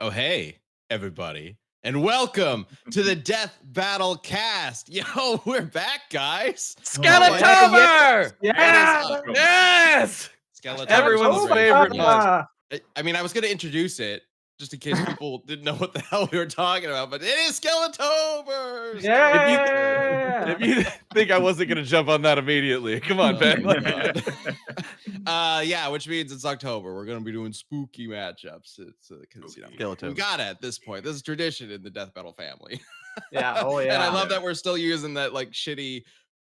Oh, hey, everybody, and welcome to the Death Battle Cast. Yo, we're back, guys. Oh, Skeletober! It is Yes! Skeleton Everyone's favorite month. I mean, I was going to introduce it just in case people didn't know what the hell we were talking about, but it is Skeletober. If you think I wasn't gonna jump on that immediately, come on, Ben. Yeah, which means it's October. We're gonna be doing spooky matchups. It's because we got it at this point. This is tradition in the Death Battle family. Yeah. Oh yeah. And I love that we're still using that like shitty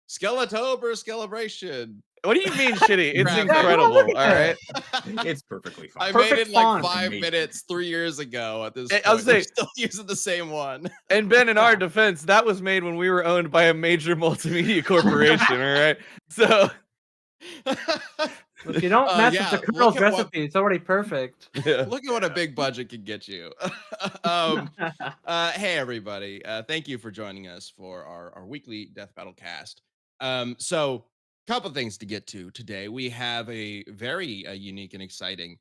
Skeletober celebration. What do you mean shitty? It's Graphic. incredible. All right. It's perfectly fine. I Perfect made it like font. 5 Amazing. minutes 3 years ago at this point. I was We're saying- still using the same one. And Ben, in our defense, that was made when we were owned by a major multimedia corporation. All right. So If you don't mess with the Colonel's look at what- recipe, it's already perfect. yeah. Look at what a big budget can get you. Hey, everybody. Thank you for joining us for our weekly Death Battle cast. So, couple things to get to today. We have a very unique and exciting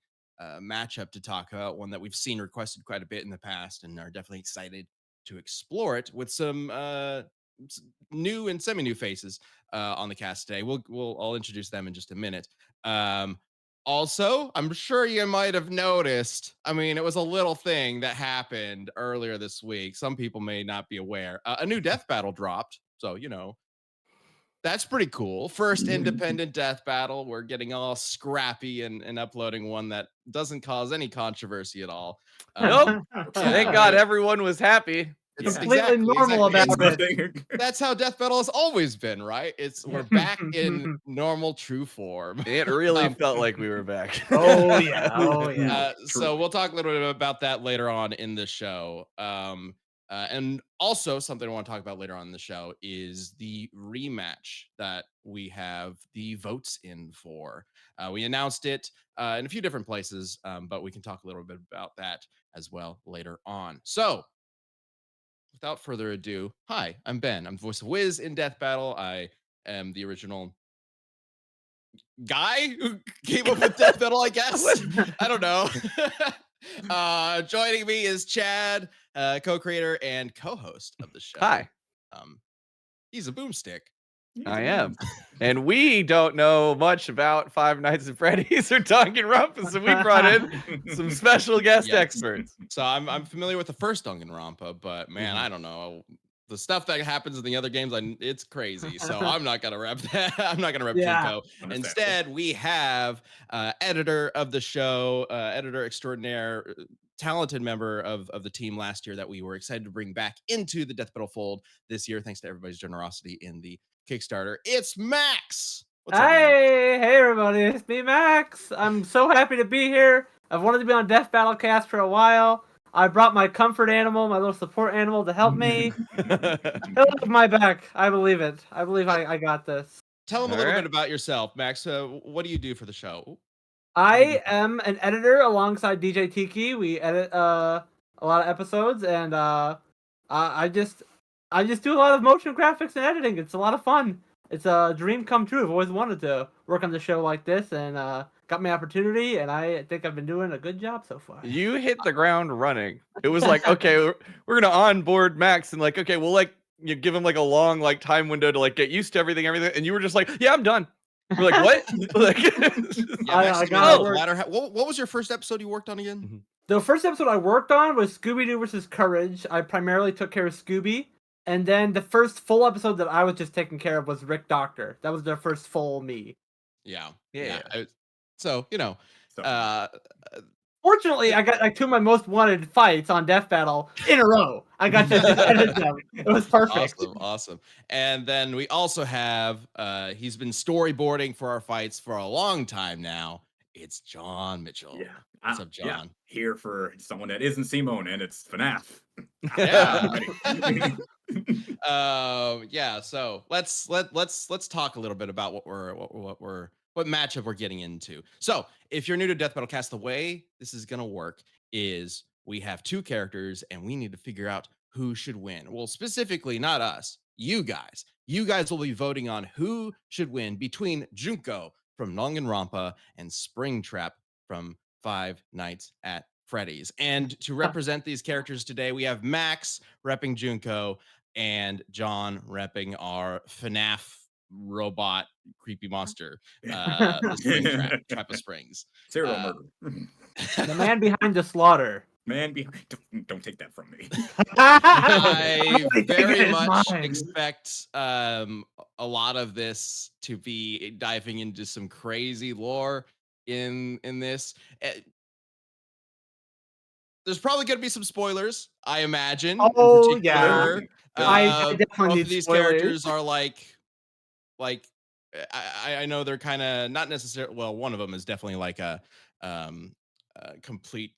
matchup to talk about, one that we've seen requested quite a bit in the past and are definitely excited to explore it with some new and semi-new faces on the cast today. I'll introduce them in just a minute. Also, I'm sure you might have noticed, I mean, it was a little thing that happened earlier this week. Some people may not be aware. A new death battle dropped. So, that's pretty cool. First independent death battle. We're getting all scrappy and uploading one that doesn't cause any controversy at all. Nope. Thank God everyone was happy. It's Completely normal about it. That's how death battle has always been, right? We're back in normal true form. It really felt like we were back. Oh yeah. Oh yeah. So we'll talk a little bit about that later on in the show. And also something I want to talk about later on in the show is the rematch that we have the votes in for. We announced it in a few different places, but we can talk a little bit about that as well later on. So without further ado, hi, I'm Ben. I'm the voice of Wiz in Death Battle. I am the original guy who came up with Death Battle, I guess. I don't know. Joining me is Chad, co-creator and co-host of the show. Hi. He's a boomstick. I am. And we don't know much about Five Nights at Freddy's or Danganronpa, so we brought in some special guest experts. So I'm familiar with the first Danganronpa, but man, I don't know. The stuff that happens in the other games, it's crazy. So I'm not gonna rep that. I'm not gonna rep Junko. Instead, we have editor of the show, editor extraordinaire, talented member of the team last year that we were excited to bring back into the Death Battle fold this year, thanks to everybody's generosity in the Kickstarter. It's Max. What's up, hey everybody, it's me, Max. I'm so happy to be here. I've wanted to be on Death Battle Cast for a while. I brought my comfort animal, my little support animal, to help me. He'll have my back. I believe it. I believe I got this. Tell them a little bit about yourself, Max. What do you do for the show? I am an editor alongside DJ Tiki. We edit a lot of episodes, and I just do a lot of motion graphics and editing. It's a lot of fun. It's a dream come true. I've always wanted to work on the show like this, and got my opportunity, and I think I've been doing a good job so far. You hit the ground running. It was like, okay, we're gonna onboard Max, and like, okay, we'll like you give him like a long like time window to like get used to everything, and you were just like, yeah, I'm done. We're like, what? Like, I got what was your first episode you worked on again? The first episode I worked on was Scooby-Doo versus Courage. I primarily took care of Scooby. And then the first full episode that I was just taking care of was Rick Doctor. That was their first full me. Yeah. Fortunately, I got like 2 of my most wanted fights on Death Battle in a row. I got to edit them. It was perfect. Awesome. And then we also have, he's been storyboarding for our fights for a long time now. It's John Mitchell. Yeah. What's up, John? Yeah. Here for someone that isn't Simone, and it's FNAF. Yeah. So let's talk a little bit about what matchup we're getting into. So if you're new to Death Battle Cast, the way this is gonna work is we have 2 characters and we need to figure out who should win. Well, specifically not us, you guys. You guys will be voting on who should win between Junko from Danganronpa and Springtrap from Five Nights at Freddy's. And to represent these characters today, we have Max repping Junko and John repping our FNAF robot creepy monster, the Trap of Springs. Serial Uh, murder. The man behind the slaughter. Man behind. Don't take that from me. I really thinking very it's much mine. expect a lot of this to be diving into some crazy lore in this. There's probably going to be some spoilers, I imagine. Oh, in yeah. particular. I definitely Both need of these spoilers. characters are like I know they're kind of not necessarily. Well, one of them is definitely like a complete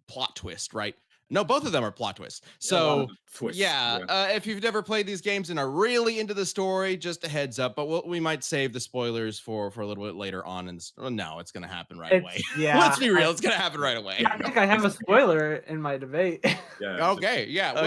plot twist, right? No, both of them are plot twists. A lot So of twists, yeah, if you've never played these games and are really into the story, just a heads up. But we might save the spoilers for a little bit later on. And no, it's gonna happen right away. Yeah, Let's be real, it's gonna happen right away. Yeah. I think I have a spoiler in my debate. Yeah. Okay, yeah. Okay.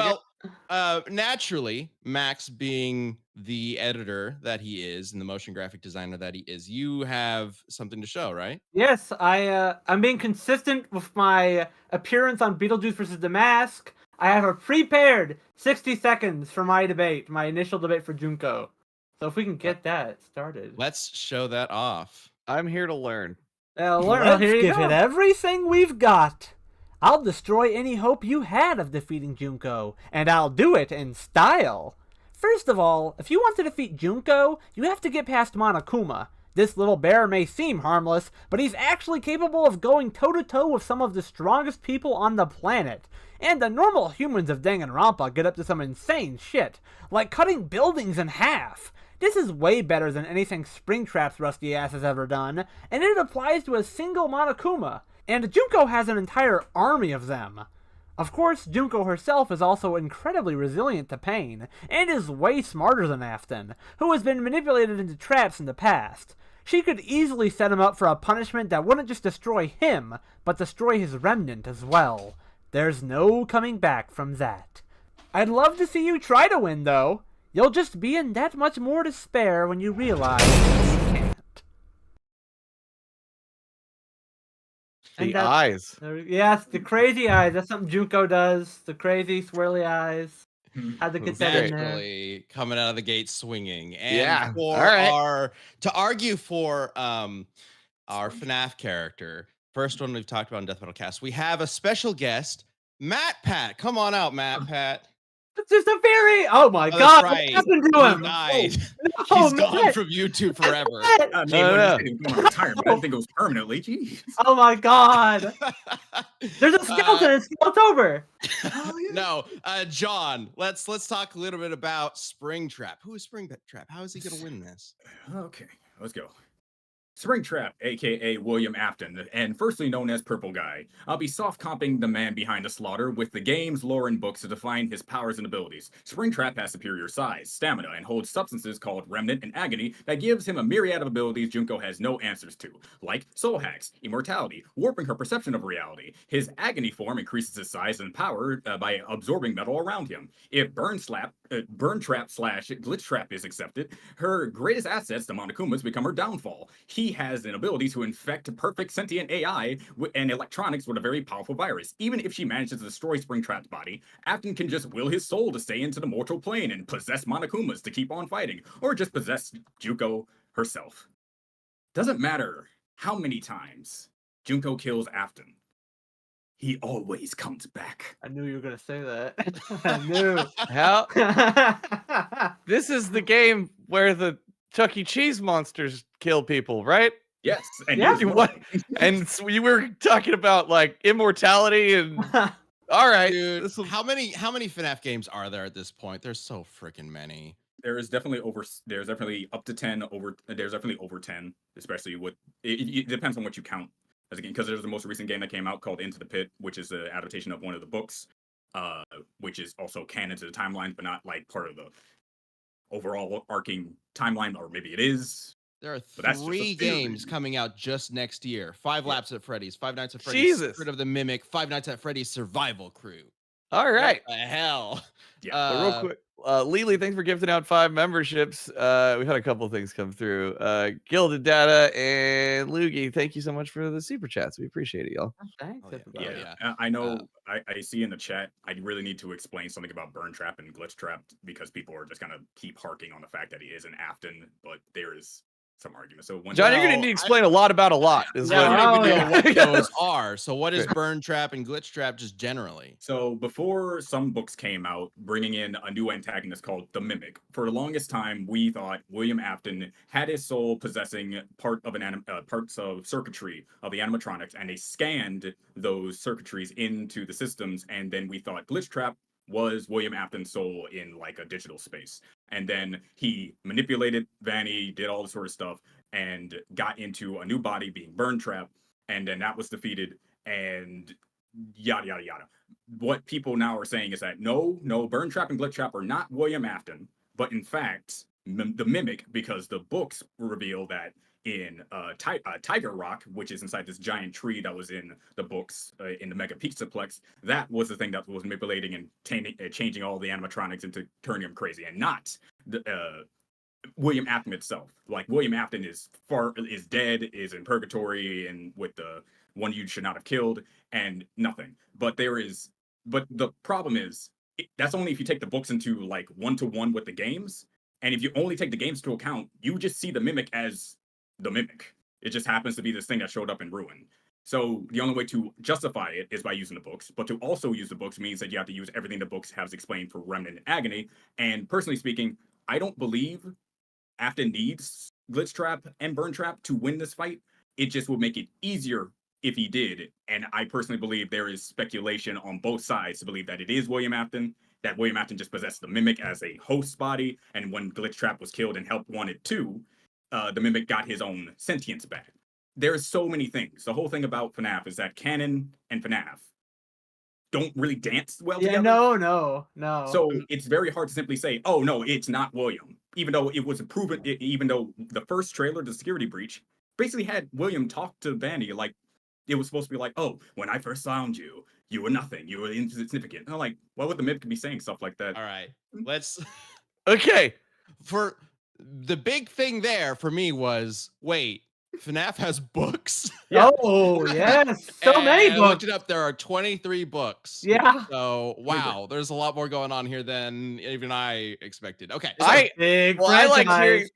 Well, naturally, Max being the editor that he is and the motion graphic designer that he is, you have something to show, right? Yes, I'm being consistent with my appearance on Beetlejuice versus the Mask. I have a prepared 60 seconds for my debate, my initial debate for Junko. So if we can get that started. Let's show that off. I'm here to learn. Let's Let's give go. it everything we've got. I'll destroy any hope you had of defeating Junko, and I'll do it in style. First of all, if you want to defeat Junko, you have to get past Monokuma. This little bear may seem harmless, but he's actually capable of going toe-to-toe with some of the strongest people on the planet. And the normal humans of Danganronpa get up to some insane shit, like cutting buildings in half. This is way better than anything Springtrap's rusty ass has ever done, and it applies to a single Monokuma. And Junko has an entire army of them. Of course, Junko herself is also incredibly resilient to pain, and is way smarter than Afton, who has been manipulated into traps in the past. She could easily set him up for a punishment that wouldn't just destroy him, but destroy his remnant as well. There's no coming back from that. I'd love to see you try to win, though. You'll just be in that much more despair when you realize you can't. The eyes. Yes, the crazy eyes. That's something Junko does. The crazy swirly eyes. Had to get that in there. Naturally coming out of the gate swinging. And Yeah, for all right. to argue for our FNAF character, first one we've talked about in Death Battle Cast, we have a special guest, Matt Pat. Come on out, Matt Pat. It's just a fairy. Oh my Oh, god, that's right. what happened to He him? died. Oh, He's gone Matt. from YouTube forever. I mean, No, when no. he said he was going on retirement, I didn't think it was permanently. Jeez. Oh my god. There's a skeleton in Skeletober. Oh, yeah. No, John, let's talk a little bit about Springtrap. Who is Springtrap? How is he going to win this? Okay, let's go. Springtrap, aka William Afton, and firstly known as Purple Guy. I'll be soft comping the man behind the slaughter with the game's lore and books to define his powers and abilities. Springtrap has superior size, stamina, and holds substances called Remnant and Agony that gives him a myriad of abilities Junko has no answers to, like soul hacks, immortality, warping her perception of reality. His Agony form increases his size and power by absorbing metal around him. If Burn Trap / Glitch Trap is accepted, her greatest assets, the Monokumas, become her downfall. He has an ability to infect perfect sentient AI and electronics with a very powerful virus. Even if she manages to destroy Springtrap's body, Afton can just will his soul to stay into the mortal plane and possess Monokumas to keep on fighting, or just possess Junko herself. Doesn't matter how many times Junko kills Afton, he always comes back. I knew you were gonna say that. I knew. How? This is the game where the Chuck E. Cheese monsters kill people, right? Yes, and Yeah. here's What? And so we were talking about like immortality and all right. Dude, This will- how many FNAF games are there at this point? There's so freaking many. There's definitely up to 10 over. There's definitely over 10, especially with it depends on what you count as a game, because there's the most recent game that came out called Into the Pit, which is an adaptation of one of the books, which is also canon to the timeline, but not like part of the overall arcing timeline, or maybe it is. There are But that's just a 3 theory. games coming out just next year. 5 Laps at Freddy's, 5 Nights at Freddy's, Jesus. Secret of the Mimic, 5 Nights at Freddy's Survival Crew. all right. What the hell? Yeah, But real quick, Lily, thanks for gifting out 5 memberships. We've had a couple things come through. Gilded Data and Loogie, thank you so much for the super chats. We appreciate it, y'all. Thanks, Oh, yeah. everybody. Oh, Yeah, yeah. I know. I see in the chat. I really need to explain something about Burn Trap and Glitch Trap because people are just gonna keep harking on the fact that he is an Afton, but there is some argument. So when John, you're gonna Well, need to explain a lot about a lot. Is Yeah, I what don't even know what Yeah. those are. So what is Burn Trap and Glitch Trap just generally? So before some books came out, bringing in a new antagonist called the Mimic. For the longest time, we thought William Afton had his soul possessing parts of circuitry of the animatronics, and they scanned those circuitries into the systems, and then we thought Glitch Trap was William Afton's soul in like a digital space. And then he manipulated Vanny, did all this sort of stuff, and got into a new body being Burn Trap, and then that was defeated, and yada yada yada. What people now are saying is that no, Burn Trap and Glitch Trap are not William Afton, but in fact, the Mimic, because the books reveal that in Tiger Rock, which is inside this giant tree that was in the books in the Mega Pizzaplex, that was the thing that was manipulating and changing all the animatronics into turning them crazy, and not the William Afton itself. Like William Afton is dead, is in purgatory, and with the one you should not have killed, and nothing. But the problem is that's only if you take the books into like 1-to-1 with the games, and if you only take the games to account, you just see the Mimic as the Mimic. It just happens to be this thing that showed up in Ruin. So the only way to justify it is by using the books, but to also use the books means that you have to use everything the books has explained for Remnant and Agony. And personally speaking, I don't believe Afton needs Glitch Trap and Burn Trap to win this fight. It just would make it easier if he did. And I personally believe there is speculation on both sides to believe that it is William Afton, that William Afton just possessed the Mimic as a host body. And when Glitch Trap was killed and Help wanted to, the Mimic got his own sentience back. There's so many things. The whole thing about FNAF is that canon and FNAF don't really dance well Yeah, together. no. So it's very hard to simply say, oh, no, it's not William. Even though it was proven, even though the first trailer, The Security Breach, basically had William talk to Vanny like it was supposed to be like, oh, when I first found you, you were nothing. You were insignificant. And I'm like, why would the Mimic be saying stuff like that? All right, let's. Okay. For the big thing there for me was wait, FNAF has books. Yeah. Oh yes, so many I looked books. it up. There are 23 books. Yeah. So wow, there's a lot more going on here than even I expected. Okay. So, I Big like franchise. hearing.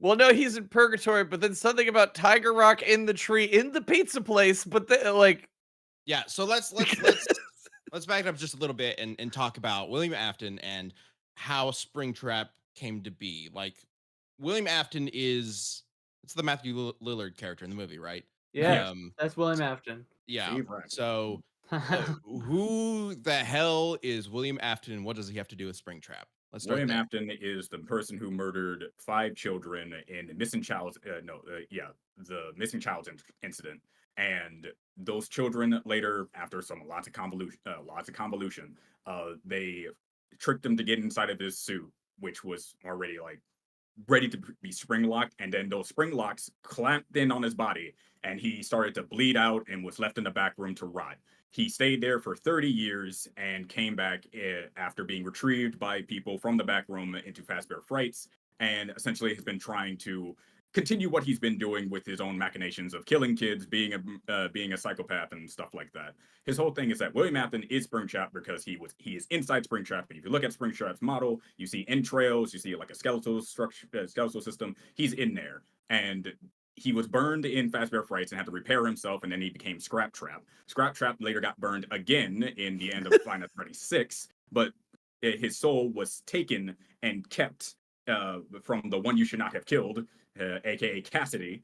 Well, no, he's in purgatory, but then something about Tiger Rock in the tree in the pizza place. But like, yeah. So let's back it up just a little bit and talk about William Afton and how Springtrap came to be. Like William Afton it's the Matthew Lillard character in the movie, right? Yeah, that's William Afton. Yeah. Steve Rackett. So who the hell is William Afton and what does he have to do with Springtrap? Let's start William there. Afton is the person who murdered 5 children in the missing child. The missing child incident, and those children later, after lots of convolution, they tricked him to get inside of his suit, which was already like ready to be spring locked, and then those spring locks clamped in on his body, and he started to bleed out and was left in the back room to rot. He stayed there for 30 years and came back after being retrieved by people from the back room into Fazbear Frights, and essentially has been trying to continue what he's been doing with his own machinations of killing kids, being a psychopath and stuff like that. His whole thing is that William Afton is Springtrap because he is inside Springtrap. And if you look at Springtrap's model, you see entrails, you see like a skeletal structure, skeletal system. He's in there, and he was burned in Fazbear Frights and had to repair himself, and then he became Scrap Trap. Scrap Trap later got burned again in the end of Final Freddy 6, but his soul was taken and kept from the one you should not have killed, aka Cassidy,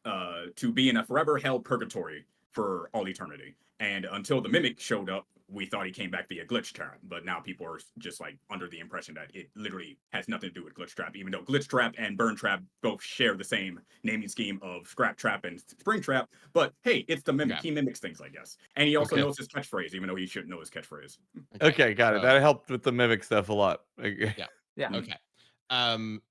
to be in a forever hell purgatory for all eternity. And until the Mimic showed up, we thought he came back via Glitch Trap, but now people are just like under the impression that it literally has nothing to do with Glitch Trap, even though Glitch Trap and Burn Trap both share the same naming scheme of Scrap Trap and Spring Trap. But hey, it's the Mimic. Okay. He mimics things, I guess. And he also knows his catchphrase, even though he shouldn't know his catchphrase. okay, got it. That helped with the Mimic stuff a lot. Yeah. Okay.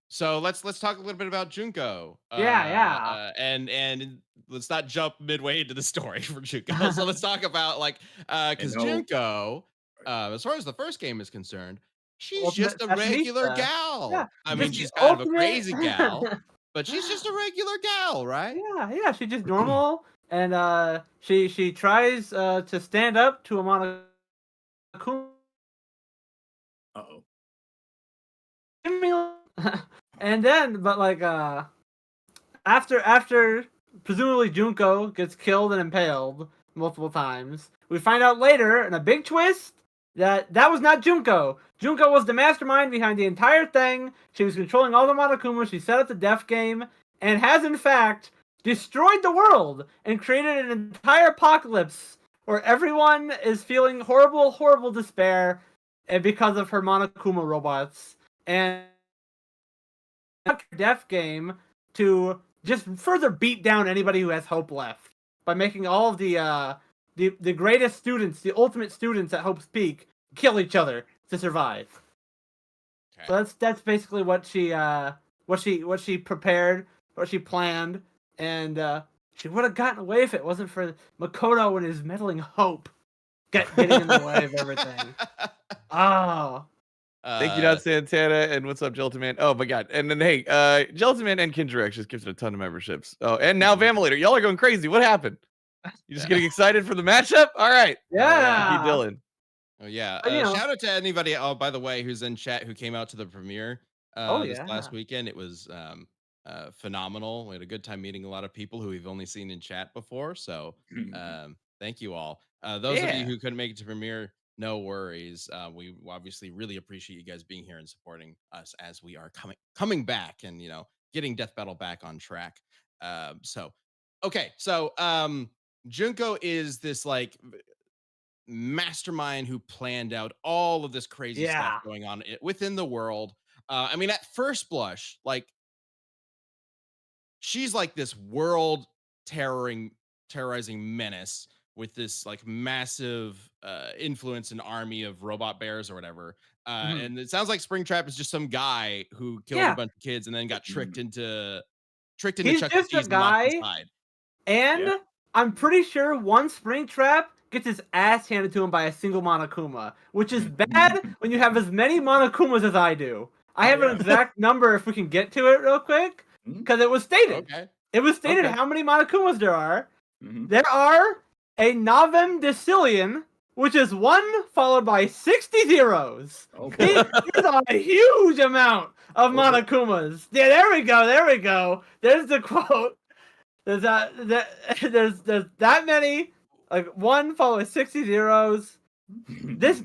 So let's talk a little bit about Junko. And let's not jump midway into the story for Junko. So let's talk about because Junko, as far as the first game is concerned, she's ultimate just a regular fashionista. gal. Yeah, I mean, just the she's kind of a ultimate- crazy gal, but she's just a regular gal, right? Yeah, she's just normal, and she tries to stand up to a Monokuma, Uh-oh. and then after presumably Junko gets killed and impaled multiple times, we find out later in a big twist that was not Junko. Junko was the mastermind behind the entire thing. She was controlling all the Monokuma. She set up the death game and has in fact destroyed the world and created an entire apocalypse where everyone is feeling horrible despair because of her Monokuma robots, and death game to just further beat down anybody who has hope left by making all of the greatest students, the ultimate students at Hope's Peak, kill each other to survive. Okay. So that's basically what she prepared, what she planned, and she would have gotten away if it wasn't for Makoto and his meddling Hope getting in the way of everything. Oh. Thank you, Not Santana, and what's up, Gelatin? Oh my god. And then hey, Gelatin and Kinderex just gifted a ton of memberships. Oh, and now Vamulator. Y'all are going crazy. What happened? You just getting excited for the matchup? All right. Yeah. Keep Dylan. Oh yeah. But, you know. Shout out to anybody. Oh, by the way, who's in chat who came out to the premiere this last weekend. It was phenomenal. We had a good time meeting a lot of people who we've only seen in chat before. So thank you all. Those of you who couldn't make it to premiere, no worries. We obviously really appreciate you guys being here and supporting us as we are coming back and getting Death Battle back on track. So Junko is this like mastermind who planned out all of this crazy stuff going on within the world. I mean, at first blush, like she's like this world terrorizing menace with this like massive influence and army of robot bears or whatever. And it sounds like Springtrap is just some guy who killed a bunch of kids and then got tricked into He's Chuck E. just a Cheese and locked guy, inside. and I'm pretty sure one Springtrap gets his ass handed to him by a single Monokuma, which is bad when you have as many Monokumas as I do. I have an exact number if we can get to it real quick, because it was stated. Okay. It was stated how many Monokumas there are. There are a Novem Decillion, which is 1 followed by 60 zeros. Okay. It's a huge amount of Monokumas. Yeah, there we go. There's the quote. There's that many, like 1 followed by 60 zeros. This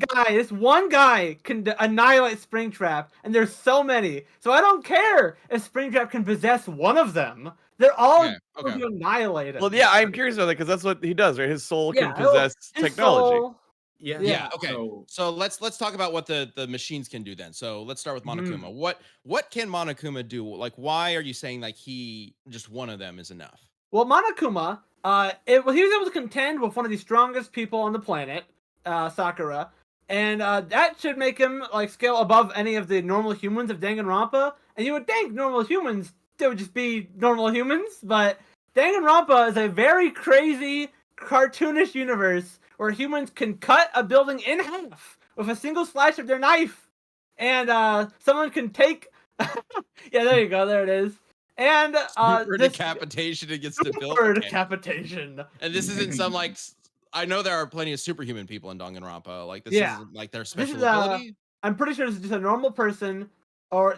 one guy can annihilate Springtrap, and there's so many. So I don't care if Springtrap can possess one of them. They're all going to annihilate him. Well, yeah, I'm curious about that because that's what he does, right? His soul can possess technology. Yeah. Okay. So let's talk about what the machines can do then. So let's start with Monokuma. What can Monokuma do? Like, why are you saying like just one of them is enough? Well, Monokuma, he was able to contend with one of the strongest people on the planet, Sakura, and that should make him like scale above any of the normal humans of Danganronpa. And you would think normal humans they would just be normal humans, but Danganronpa is a very crazy, cartoonish universe where humans can cut a building in half with a single slash of their knife, and someone can take. Yeah, there you go. There it is. And decapitation against the building. Super decapitation. And this isn't some like. I know there are plenty of superhuman people in Danganronpa. Like this isn't like their special ability. I'm pretty sure this is just a normal person, or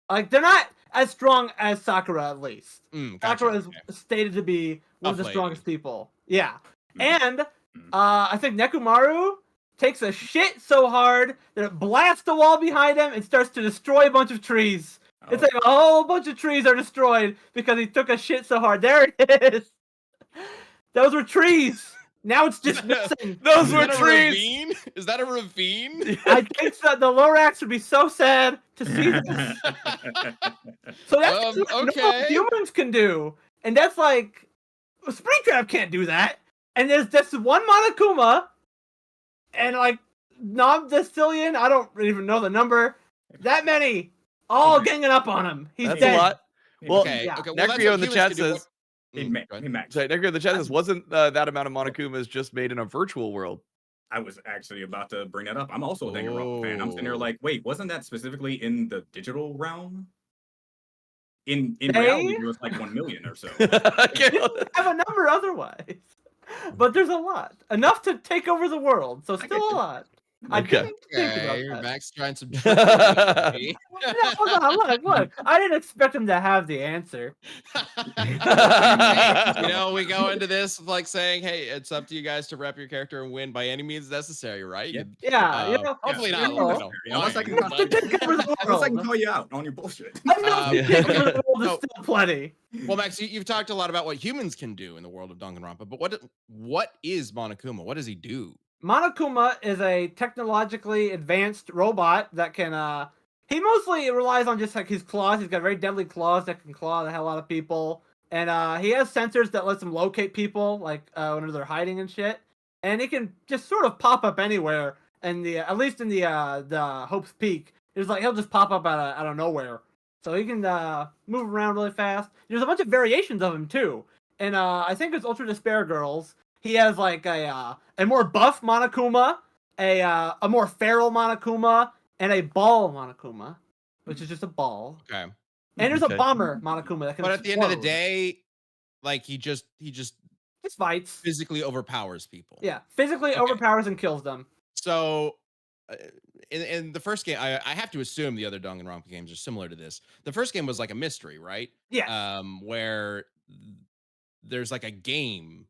like they're not as strong as Sakura at least. Gotcha. Sakura is stated to be one of the strongest people. Yeah, and I think Nekomaru takes a shit so hard that it blasts the wall behind him and starts to destroy a bunch of trees. It's like a whole bunch of trees are destroyed because he took a shit so hard. There it is. Those were trees. Now it's just missing. Those were trees. Is that a ravine? I think so. The Lorax would be so sad to see this. So that's what normal humans can do, and that's like Springtrap can't do that. And there's just one Monokuma, and like Nom Decillion, I don't even know the number. That many, all ganging up on him. He's that's dead. a lot. Well, Necrio in the chat says. Hey, Max. Sorry, Necrio in the chat says, wasn't that amount of Monokumas just made in a virtual world? I was actually about to bring that up. I'm also a Danganronpa fan. I'm sitting there Oh. like, wait, wasn't that specifically in the digital realm? In They reality, there was like 1 million or so. didn't have a number otherwise. But there's a lot. Enough to take over the world. So I still get a you. lot. I Okay. didn't think about Okay, that. Max trying some trickery. No, hold on, look. I didn't expect him to have the answer. You know, we go into this like saying, "Hey, it's up to you guys to rep your character and win by any means necessary." Right? Yeah. Yeah, you know, Hopefully Yeah, not. you know, unless I can, lying, enough to but- take over the unless I can world. call you out on your bullshit. Enough to take over the world is So- still plenty. Well, Max, you've talked a lot about what humans can do in the world of Danganronpa, but what is Monokuma? What does he do? Monokuma is a technologically advanced robot that can he mostly relies on just like his claws. He's got very deadly claws that can claw the hell out of people. And he has sensors that lets him locate people, like when they're hiding and shit. And he can just sort of pop up anywhere. And at least in the Hope's Peak, there's like he'll just pop up out of nowhere. So he can move around really fast. There's a bunch of variations of him too. And I think it's Ultra Despair Girls. He has like a more buff Monokuma, a more feral Monokuma, and a ball Monokuma, which is just a ball. Okay. And there's Okay. a bomber Monokuma that can. But at the end of the explode. day, like he just It's fights. physically overpowers people. Yeah, physically Okay. overpowers and kills them. So in the first game, I have to assume the other Danganronpa games are similar to this. The first game was like a mystery, right? Yes. Where there's like a game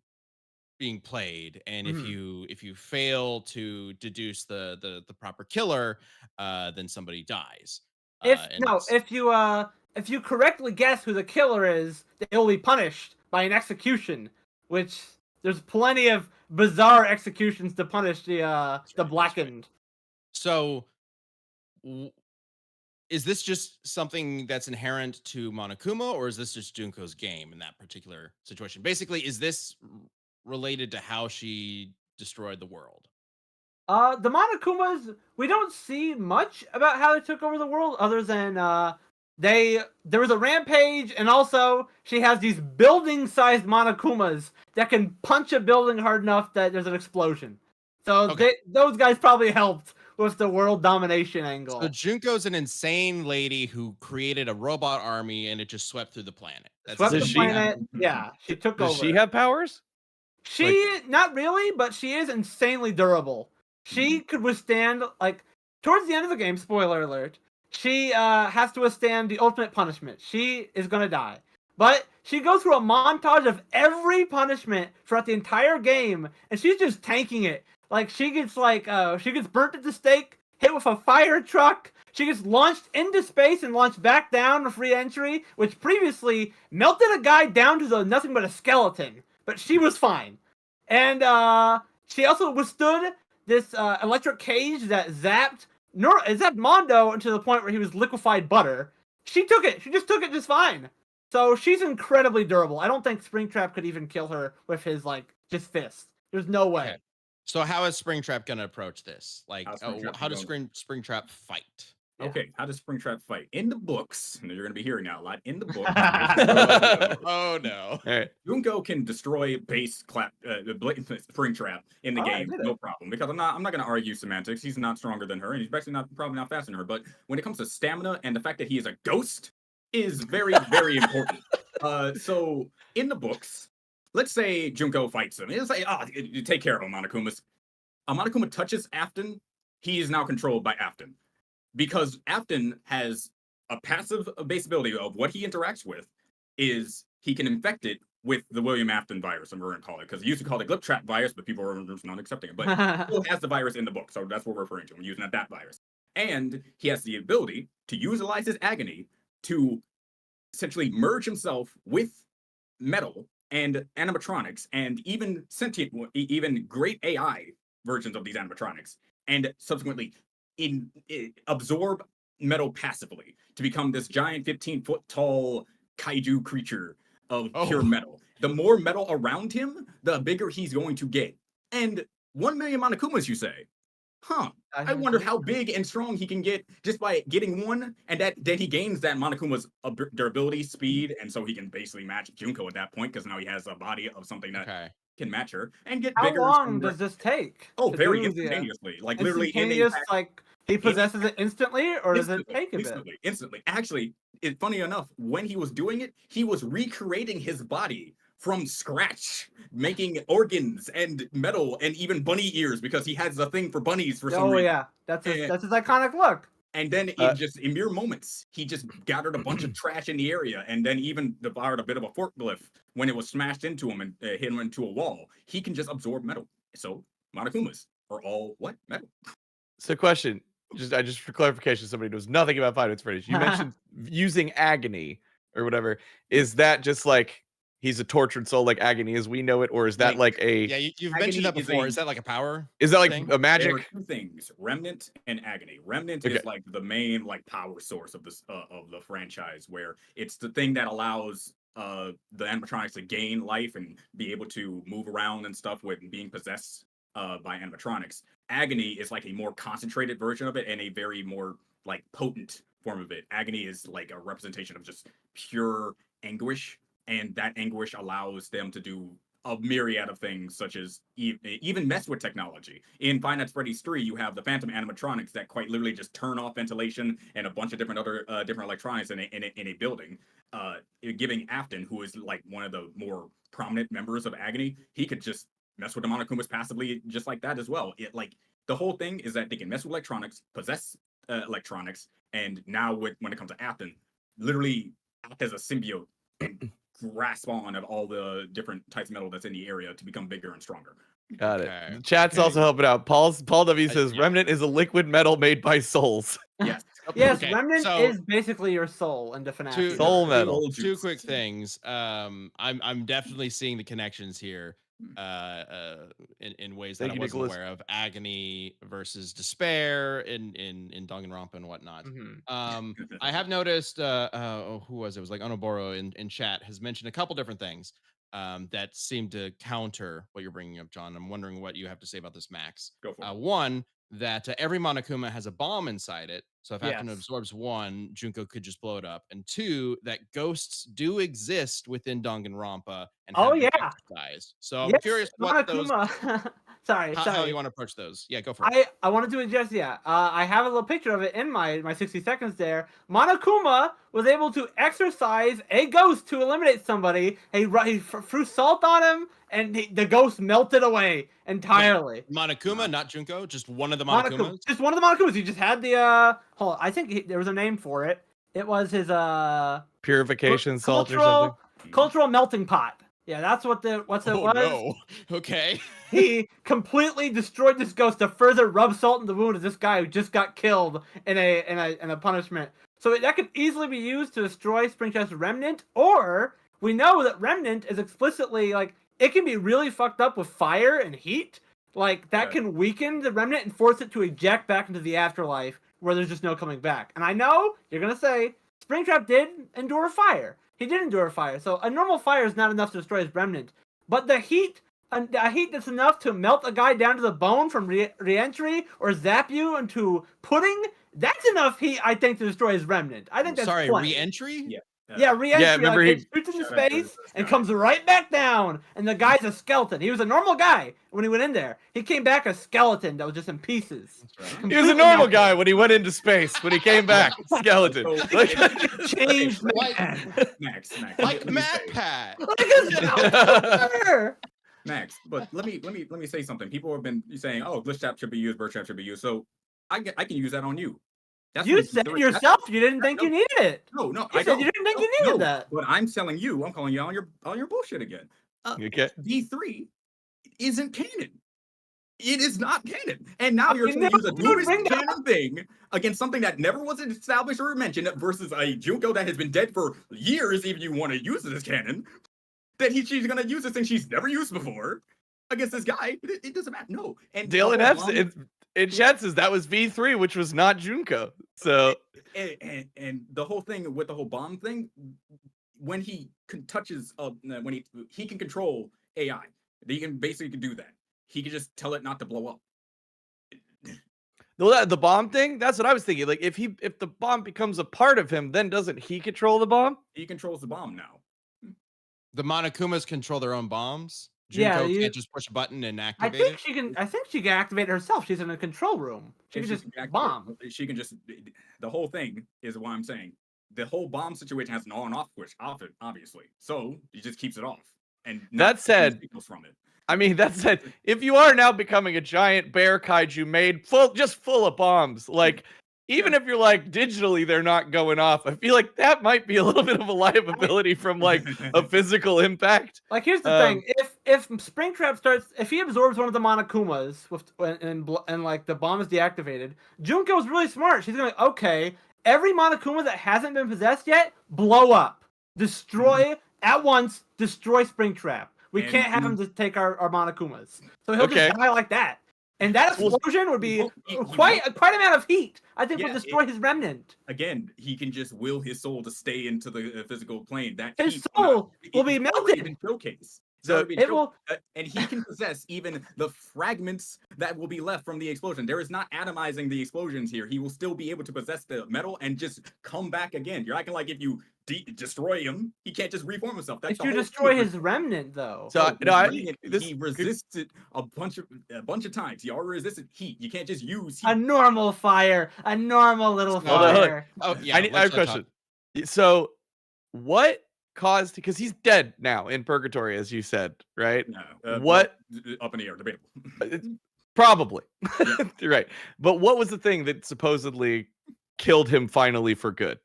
being played, and Mhm. if you fail to deduce the proper killer, then somebody dies. And it's- If you correctly guess who the killer is, they'll be punished by an execution. Which there's plenty of bizarre executions to punish the right. blackened. So w- is this just something that's inherent to Monokuma, or is this just Junko's game in that particular situation? Basically, is this related to how she destroyed the world? The Monokumas, we don't see much about how they took over the world, other than there was a rampage, and also she has these building-sized Monokumas that can punch a building hard enough that there's an explosion. So Okay. those guys probably helped with the world domination angle. So Junko's an insane lady who created a robot army, and it just swept through the planet. Swept the Does she- planet. Yeah, she took over. Does she have powers? She not really, but she is insanely durable. She could withstand like towards the end of the game. Spoiler alert. She has to withstand the ultimate punishment. She is gonna die, but she goes through a montage of every punishment throughout the entire game, and she's just tanking it. Like she gets burnt at the stake, hit with a fire truck. She gets launched into space and launched back down with re-entry, which previously melted a guy down to nothing but a skeleton. But she was fine. And she also withstood this electric cage that zapped Mondo to the point where he was liquefied butter. She took it. She just took it just fine. So she's incredibly durable. I don't think Springtrap could even kill her with his just fist. There's no way. Okay. So how is Springtrap gonna approach this? Like, How's Springtrap how does going? Springtrap fight? Yeah. Okay, how does Springtrap fight? In the books, and you're going to be hearing that a lot. In the books, Oh no! All right. Junko can destroy Springtrap in the Oh, I game, did it. no problem. Because I'm not going to argue semantics. He's not stronger than her, and he's actually probably not faster than her. But when it comes to stamina and the fact that he is a ghost is very, very important. So in the books, let's say Junko fights him. It's like, you take care of him, Monokumas. Monokuma touches Afton. He is now controlled by Afton. Because Afton has a passive base ability of what he interacts with is he can infect it with the William Afton virus, and we're going to call it, because he used to call it Glip Trap virus, but people are just not accepting it. But he still has the virus in the book, so that's what we're referring to. We're using that virus. And he has the ability to utilize his agony to essentially merge himself with metal and animatronics and even sentient, even great AI versions of these animatronics, and subsequently absorb metal passively to become this giant 15-foot tall kaiju creature of pure metal. The more metal around him, the bigger he's going to get. And 1 million Monokumas, you say? Huh. I wonder how big and strong he can get just by getting one, and then he gains that Monokuma's durability, speed, and so he can basically match Junko at that point, because now he has a body of something that can match her and get How bigger and long stronger. does this take? Oh, to very do the, instantaneously. Like literally in a instantaneous, like he possesses it instantly, or does it take a bit? Instantly. Actually, funny enough, when he was doing it, he was recreating his body from scratch, making organs and metal and even bunny ears because he has a thing for bunnies for some Oh reason. yeah, that's And- his iconic look. And then in mere moments, he just gathered a bunch of trash in the area, and then even devoured a bit of a forklift when it was smashed into him and hit him into a wall. He can just absorb metal. So Monokumas are all what? Metal. So, question, just for clarification, somebody knows nothing about Five Nights at Freddy's. You mentioned using agony or whatever. Is that just like he's a tortured soul, like agony as we know it, or is that like a? Yeah, you've mentioned that Agony is before. a- Is that like a power? Is that like thing? a There are magic? two things: Remnant and Agony. Remnant Okay. is like the main like power source of this of the franchise, where it's the thing that allows the animatronics to gain life and be able to move around and stuff with being possessed by animatronics. Agony is like a more concentrated version of it and a very more like potent form of it. Agony is like a representation of just pure anguish, and that anguish allows them to do a myriad of things, such as even mess with technology. In Five Nights at Freddy's 3, you have the Phantom animatronics that quite literally just turn off ventilation and a bunch of different other different electronics in a building. Giving Afton, who is like one of the more prominent members of Agony, he could just mess with the Monokumas passively just like that as well. It like the whole thing is that they can mess with electronics, possess electronics, and now when it comes to Afton, literally act as a symbiote and grasp on of all the different types of metal that's in the area to become bigger and stronger. Got it. Okay. The chat's Okay. also helping out. Paul W says yeah. Remnant is a liquid metal made by souls. Yes. Yes, Okay, Remnant so- is basically your soul in the FNAF. Two- universe. Soul metal. Soul Two juice. quick things. I'm definitely seeing the connections here. In ways that Thank I you, wasn't Nicholas. aware of. Agony versus despair in Danganronpa and whatnot. I have noticed. Who was it? It was like Onoboro in chat has mentioned a couple different things that seem to counter what you're bringing up, John. I'm wondering what you have to say about this, Max. Go for it. One, that every Monokuma has a bomb inside it. So if Afton Yes. absorbs one, Junko could just blow it up. And two, that ghosts do exist within Danganronpa and Oh, have been yeah. exercised. So I'm Yes, curious what those Monokuma. Sorry. how you want to approach those. Yeah, go for it. I wanted to address, I have a little picture of it in my 60 seconds there. Monokuma was able to exorcise a ghost to eliminate somebody. He threw salt on him, and the ghost melted away entirely. Monokuma, not Junko, just one of the Monokuma, Monokumas. just one of the Monokumas. He just had the hold on, I think there was a name for it. It was his Purification salt or something. cultural melting pot. Yeah, that's what it was. No. Okay. He completely destroyed this ghost to further rub salt in the wound of this guy who just got killed in a punishment. So that could easily be used to destroy Springtrap's Remnant, or we know that Remnant is explicitly like it can be really fucked up with fire and heat. Like that can weaken the Remnant and force it to eject back into the afterlife where there's just no coming back. And I know you're gonna say Springtrap did endure fire. He did endure fire, so a normal fire is not enough to destroy his Remnant. But the heat that's enough to melt a guy down to the bone from re-entry or zap you into pudding, that's enough heat, I think, to destroy his Remnant. I think that's Sorry, plenty. re-entry? Yeah. Yeah, re-entry. Yeah, remember like, he- it shoots into Shout out to space this and guy. comes right back down, and the guy's a skeleton. He was a normal guy when he went in there. He came back a skeleton that was just in pieces. That's right. He was a Completely normal melted. guy when he went into space. When he came back, skeleton. So, Like- Changed Like- man. Max, Like let me Matt say- Pat. Like a skeleton. Max, but let me say something. People have been saying, "Oh, glitch trap should be used, bird trap should be used." So I can use that on you. That's You what said that's- yourself you didn't think you needed it. No, You I said don't. you didn't think No, you needed no, that. But I'm telling you, I'm calling you on your bullshit again. Okay. D3 isn't canon. It is not canon. And now you're Okay, trying to use a no, dude, bring newest that canon thing against something that never was established or mentioned versus a Junko that has been dead for years, even you want to use it as canon. That she's going to use this thing she's never used before against this guy. It doesn't matter. No. And Dylan the F. whole bomb- in chat says that was V3, which was not Junko. So and the whole thing with the whole bomb thing, when he touches when he can control AI, he can basically do that. He can just tell it not to blow up. the bomb thing, that's what I was thinking. Like if the bomb becomes a part of him, then doesn't he control the bomb? He controls the bomb now. The Monokumas control their own bombs. Yeah, Junko can't just push a button and I activate think it? she can. I think she can activate it herself. She's in a control room. She And can she just can activate- bomb. She can just. The whole thing is what I'm saying. The whole bomb situation has an on and off switch, obviously. So he just keeps it off, and That said, signals from it. I mean, that said, if you are now becoming a giant bear kaiju made full of bombs, like even if you're like digitally they're not going off, I feel like that might be a little bit of a liability from like a physical impact. Like here's the thing: if Springtrap starts, if he absorbs one of the Monokumas and like the bomb is deactivated, Junko's really smart. She's gonna be like, okay, every Monokuma that hasn't been possessed yet, blow up, destroy at once, destroy Springtrap. We And can't have him just take our Monokumas, so he'll just die like that. And that explosion would be quite amount of heat. I think would destroy his remnant. Again, he can just will his soul to stay into the physical plane. That His heat soul will be it's already melted. been showcased. So And he can possess even the fragments that will be left from the explosion. There is not atomizing the explosions here. He will still be able to possess the metal and just come back again. You're acting like if you destroy him, he can't just reform himself. That's If you destroy his remnant, though. So he resisted a bunch of times. He already resisted heat. You can't just use heat. A normal fire, a normal little fire. Oh yeah, I have a question. So what caused, because he's dead now in purgatory, as you said, right? No, what up in the air, debatable. Probably. Right. But what was the thing that supposedly killed him finally for good?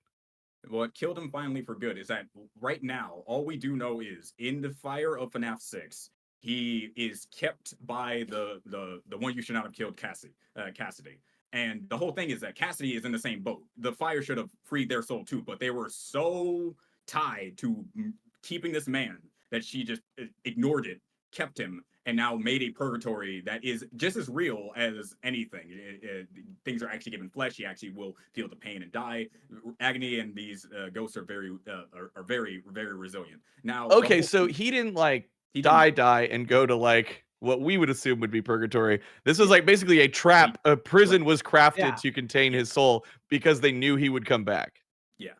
What killed him finally for good is that right now, all we do know is in the fire of FNAF 6, he is kept by the one you should not have killed, Cassidy. And the whole thing is that Cassidy is in the same boat. The fire should have freed their soul too, but they were so tied to keeping this man that she just ignored it, kept him, and now made a purgatory that is just as real as anything. Things are actually given flesh. He actually will feel the pain and die. Agony and these ghosts are very, very resilient. Now, okay, so he didn't like die and go to like what we would assume would be purgatory. This was like basically a trap. A prison was crafted to contain his soul because they knew he would come back. Yeah.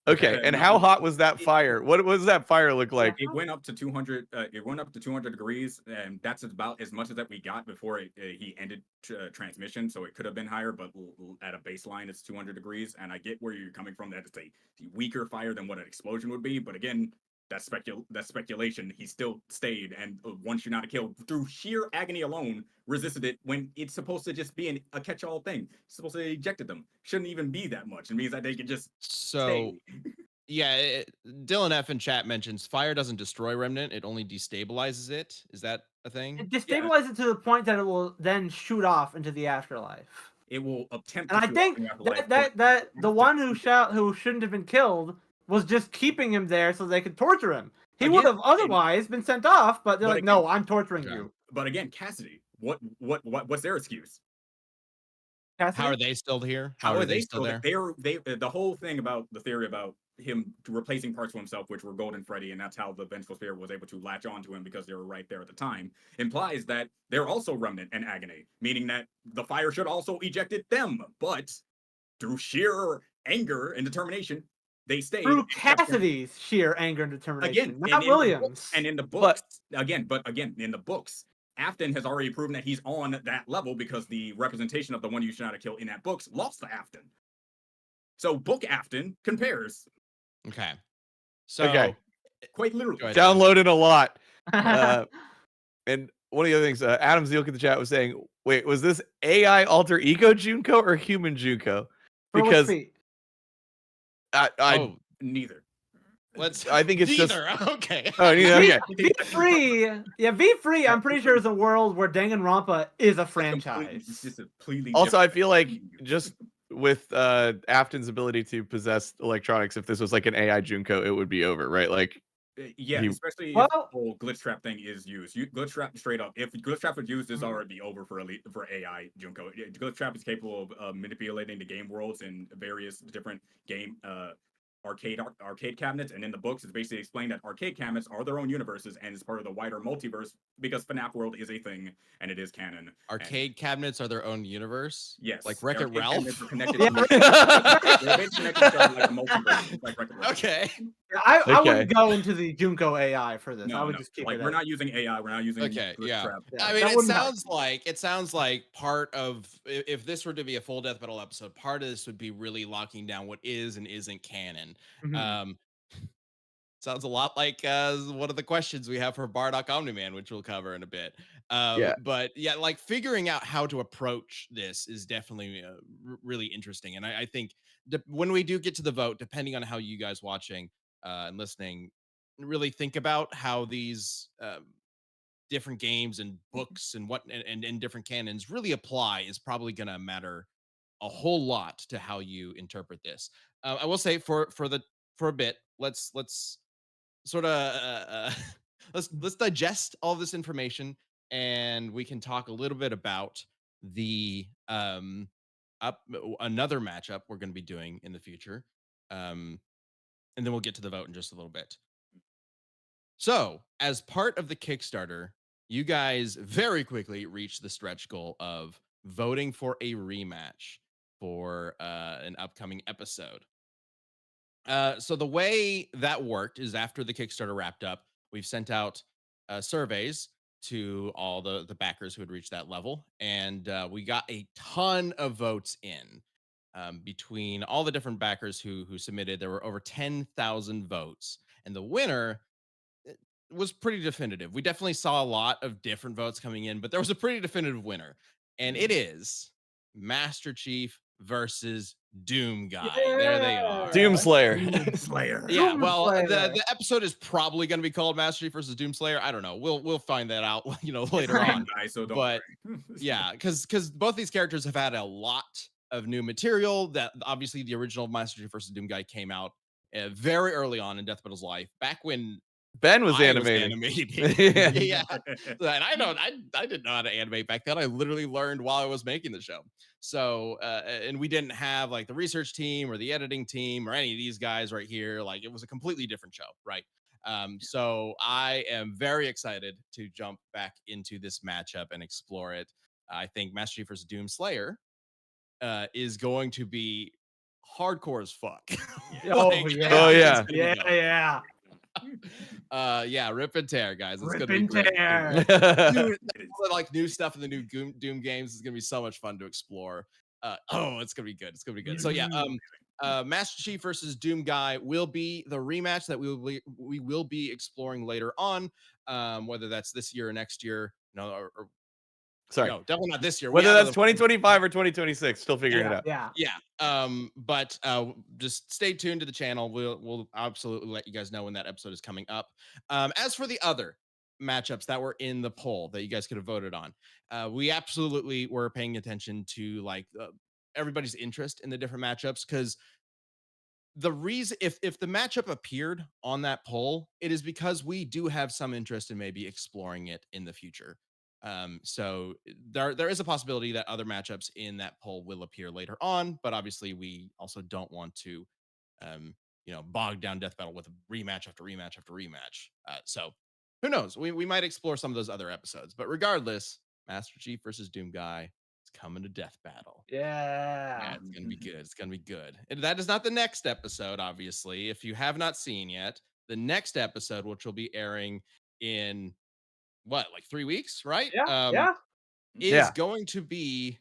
Okay, and how hot was that fire? What does that fire look like? It went up to 200. It went up to 200 degrees, and that's about as much as that we got before he ended transmission. So it could have been higher, but at a baseline, it's 200 degrees. And I get where you're coming from. That it's a weaker fire than what an explosion would be. But again, that's speculation. He still stayed, and once you're not a kill, through sheer agony alone, resisted it when it's supposed to just be a catch-all thing. It's supposed to ejected them. Shouldn't even be that much. It means that they can just stay. Yeah, Dylan F in chat mentions fire doesn't destroy remnant; it only destabilizes it. Is that a thing? It destabilizes it to the point that it will then shoot off into the afterlife. It will attempt. And I think that the one who shouldn't have been killed was just keeping him there so they could torture him. He would have otherwise been sent off, but they're like, "No, I'm torturing you." But again, Cassidy, what's their excuse? Cassidy? How are they still here? How are they still there? The whole thing about the theory about him replacing parts of himself, which were Golden Freddy, and that's how the Vengeful Spirit was able to latch onto him because they were right there at the time, implies that they're also remnant and agony, meaning that the fire should also ejected them, but through sheer anger and determination, they stayed. Through Cassidy's sheer anger and determination, again, not Williams. And in the books, in the books, Afton has already proven that he's on that level because the representation of the one you should not have killed in that books lost to Afton. So book Afton compares. Okay. So quite literally downloaded a lot. And one of the other things, Adam Zielk in the chat was saying, wait, was this AI alter ego Junko or human Junko? Because neither. I think it's neither. Just okay. Oh, neither. Okay. V3, yeah, V3. I'm pretty sure is a world where Danganronpa is a franchise. It's just completely. Also, I feel like just with Afton's ability to possess electronics, if this was like an AI Junko, it would be over, right? Like, especially if the whole glitch trap thing is used. Glitch trap straight up. If glitch trap was used, this already over for AI Junko. Glitch trap is capable of manipulating the game worlds in various different game arcade cabinets, and in the books it's basically explained that arcade cabinets are their own universes and is part of the wider multiverse because FNAF world is a thing and it is canon. Arcade cabinets are their own universe? Yes. Like Wreck-It Ralph? They're connected to like a multiverse, like Wreck-It Ralph. Okay. I Okay. wouldn't go into the Junko AI for this. I No, would no. just keep Like it. we're not using AI. We're not using Okay, yeah. Trap. Yeah, I mean, that it wouldn't happen. sounds like part of if this were to be a full death battle episode, part of this would be really locking down what is and isn't canon. Mhm. Sounds a lot like one of the questions we have for Bardock Omni-Man, which we'll cover in a bit. Yeah. But yeah, like figuring out how to approach this is definitely really interesting. And I think when we do get to the vote, depending on how you guys watching and listening, really think about how these different games and books and and different canons really apply is probably going to matter a whole lot to how you interpret this. I will say for a bit, let's sort of let's digest all this information and we can talk a little bit about the another matchup we're going to be doing in the future, and then we'll get to the vote in just a little bit. So as part of the Kickstarter, you guys very quickly reached the stretch goal of voting for a rematch for an upcoming episode. So the way that worked is after the Kickstarter wrapped up, we've sent out surveys to all the backers who had reached that level, and we got a ton of votes in. Between all the different backers who submitted, there were over 10,000 votes, and the winner was pretty definitive. We definitely saw a lot of different votes coming in, but there was a pretty definitive winner, and it is Master Chief versus Doom Guy. There they are. Doomslayer. Slayer. Yeah, Doom well, Slayer. the episode is probably going to be called Master Chief versus Doomslayer. I don't know. We'll find that out, later Right. on. Guy, so don't But worry. yeah, because both these characters have had a lot of new material. That obviously the original Master Chief versus Doom Guy came out very early on in Death Battle's life, back when Ben was I animating. was animating. Yeah. Yeah. And I didn't know how to animate back then. I literally learned while I was making the show. So and we didn't have like the research team or the editing team or any of these guys right here. Like it was a completely different show, right? So I am very excited to jump back into this matchup and explore it. I think Master Chief versus Doom Slayer is going to be hardcore as fuck. Oh, Like, yeah. Oh, it's yeah. gonna be Yeah, dope. yeah. Yeah, rip and tear, guys. It's Rip gonna be and great. tear. Dude, all the like new stuff in the new Doom games is gonna be so much fun to explore. It's gonna be good. It's gonna be good. So yeah, Master Chief versus Doom Guy will be the rematch that we will be exploring later on. Whether that's this year or next year, or Sorry. no, definitely not this year. Whether that's 2025 or 2026. Still figuring it out. Yeah. Yeah. But just stay tuned to the channel. We'll absolutely let you guys know when that episode is coming up. As for the other matchups that were in the poll that you guys could have voted on, we absolutely were paying attention to like everybody's interest in the different matchups, because the reason if the matchup appeared on that poll, it is because we do have some interest in maybe exploring it in the future. So there is a possibility that other matchups in that poll will appear later on, but obviously we also don't want to bog down Death Battle with a rematch after rematch after rematch. So who knows? We might explore some of those other episodes, but regardless, Master Chief versus Doom Guy is coming to Death Battle. Yeah, Yeah. it's gonna be good. It's gonna be good. And that is not the next episode, obviously. If you have not seen yet, the next episode, which will be airing in what, like 3 weeks, right? Yeah. Yeah. Is Yeah. going to be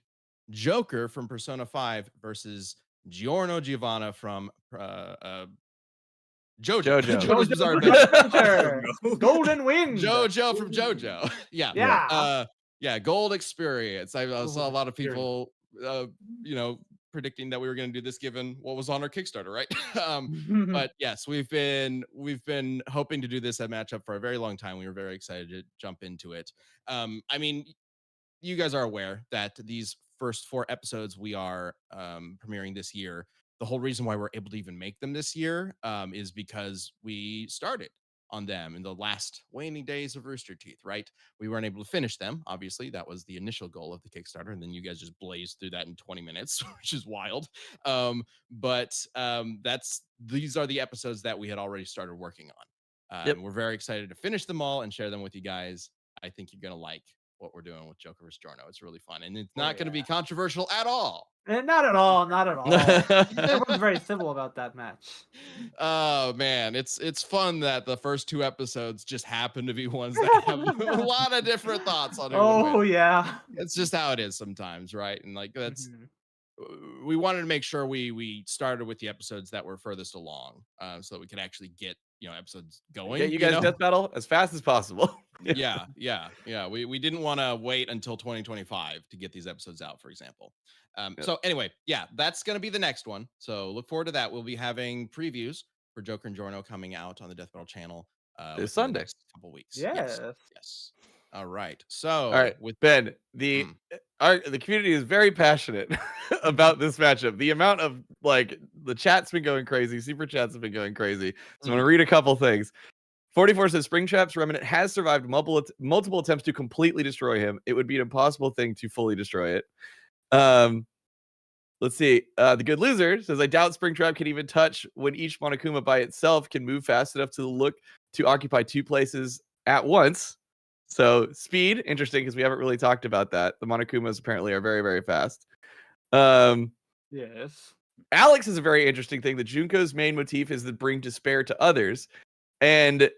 Joker from Persona 5 versus Giorno Giovanna from JoJo. JoJo. JoJo's Bizarre Jojo's Adventure. Adventure. Golden Wind. JoJo from JoJo. Yeah. Yeah. Yeah, Gold Experience. I Gold saw a lot of Experience. people predicting that we were going to do this given what was on our Kickstarter, right? But yes, we've been hoping to do this at matchup for a very long time. We were very excited to jump into it. I mean, you guys are aware that these first 4 episodes we are premiering this year, the whole reason why we're able to even make them this year is because we started on them in the last waning days of Rooster Teeth, right? We weren't able to finish them. Obviously, that was the initial goal of the Kickstarter, and then you guys just blazed through that in 20 minutes, which is wild. These are the episodes that we had already started working on. Yep. We're very excited to finish them all and share them with you guys. I think you're gonna like what we're doing with Joker vs. Giorno. It's really fun, and it's not going to be controversial at all. Not at all. Not at all. Everyone's very civil about that match. Oh man, it's fun that the first 2 episodes just happen to be ones that have a lot of different thoughts on who would win. Yeah. It's just how it is sometimes, right? And like that's Mhm. we wanted to make sure we started with the episodes that were furthest along, so that we could actually get episodes going. Get you guys death battle as fast as possible. Yeah. We didn't want to wait until 2025 to get these episodes out, for example. So anyway, yeah, that's going to be the next one. So look forward to that. We'll be having previews for Joker and Giorno coming out on the Death Battle channel This within Sunday. the next couple weeks. Yes. Yes. All right. So All right, with Ben, the community is very passionate about this matchup. The amount of the chat's been going crazy, super chats have been going crazy. So I'm gonna read a couple things. 44 says Springtrap's Remnant has survived multiple attempts to completely destroy him. It would be an impossible thing to fully destroy it. Let's see. The Good Loser says, I doubt Springtrap can even touch when each Monokuma by itself can move fast enough to occupy 2 places at once. So speed, interesting, because we haven't really talked about that. The Monokumas apparently are very, very fast. Yes. Alex is a very interesting thing. The Junko's main motif is to bring despair to others. And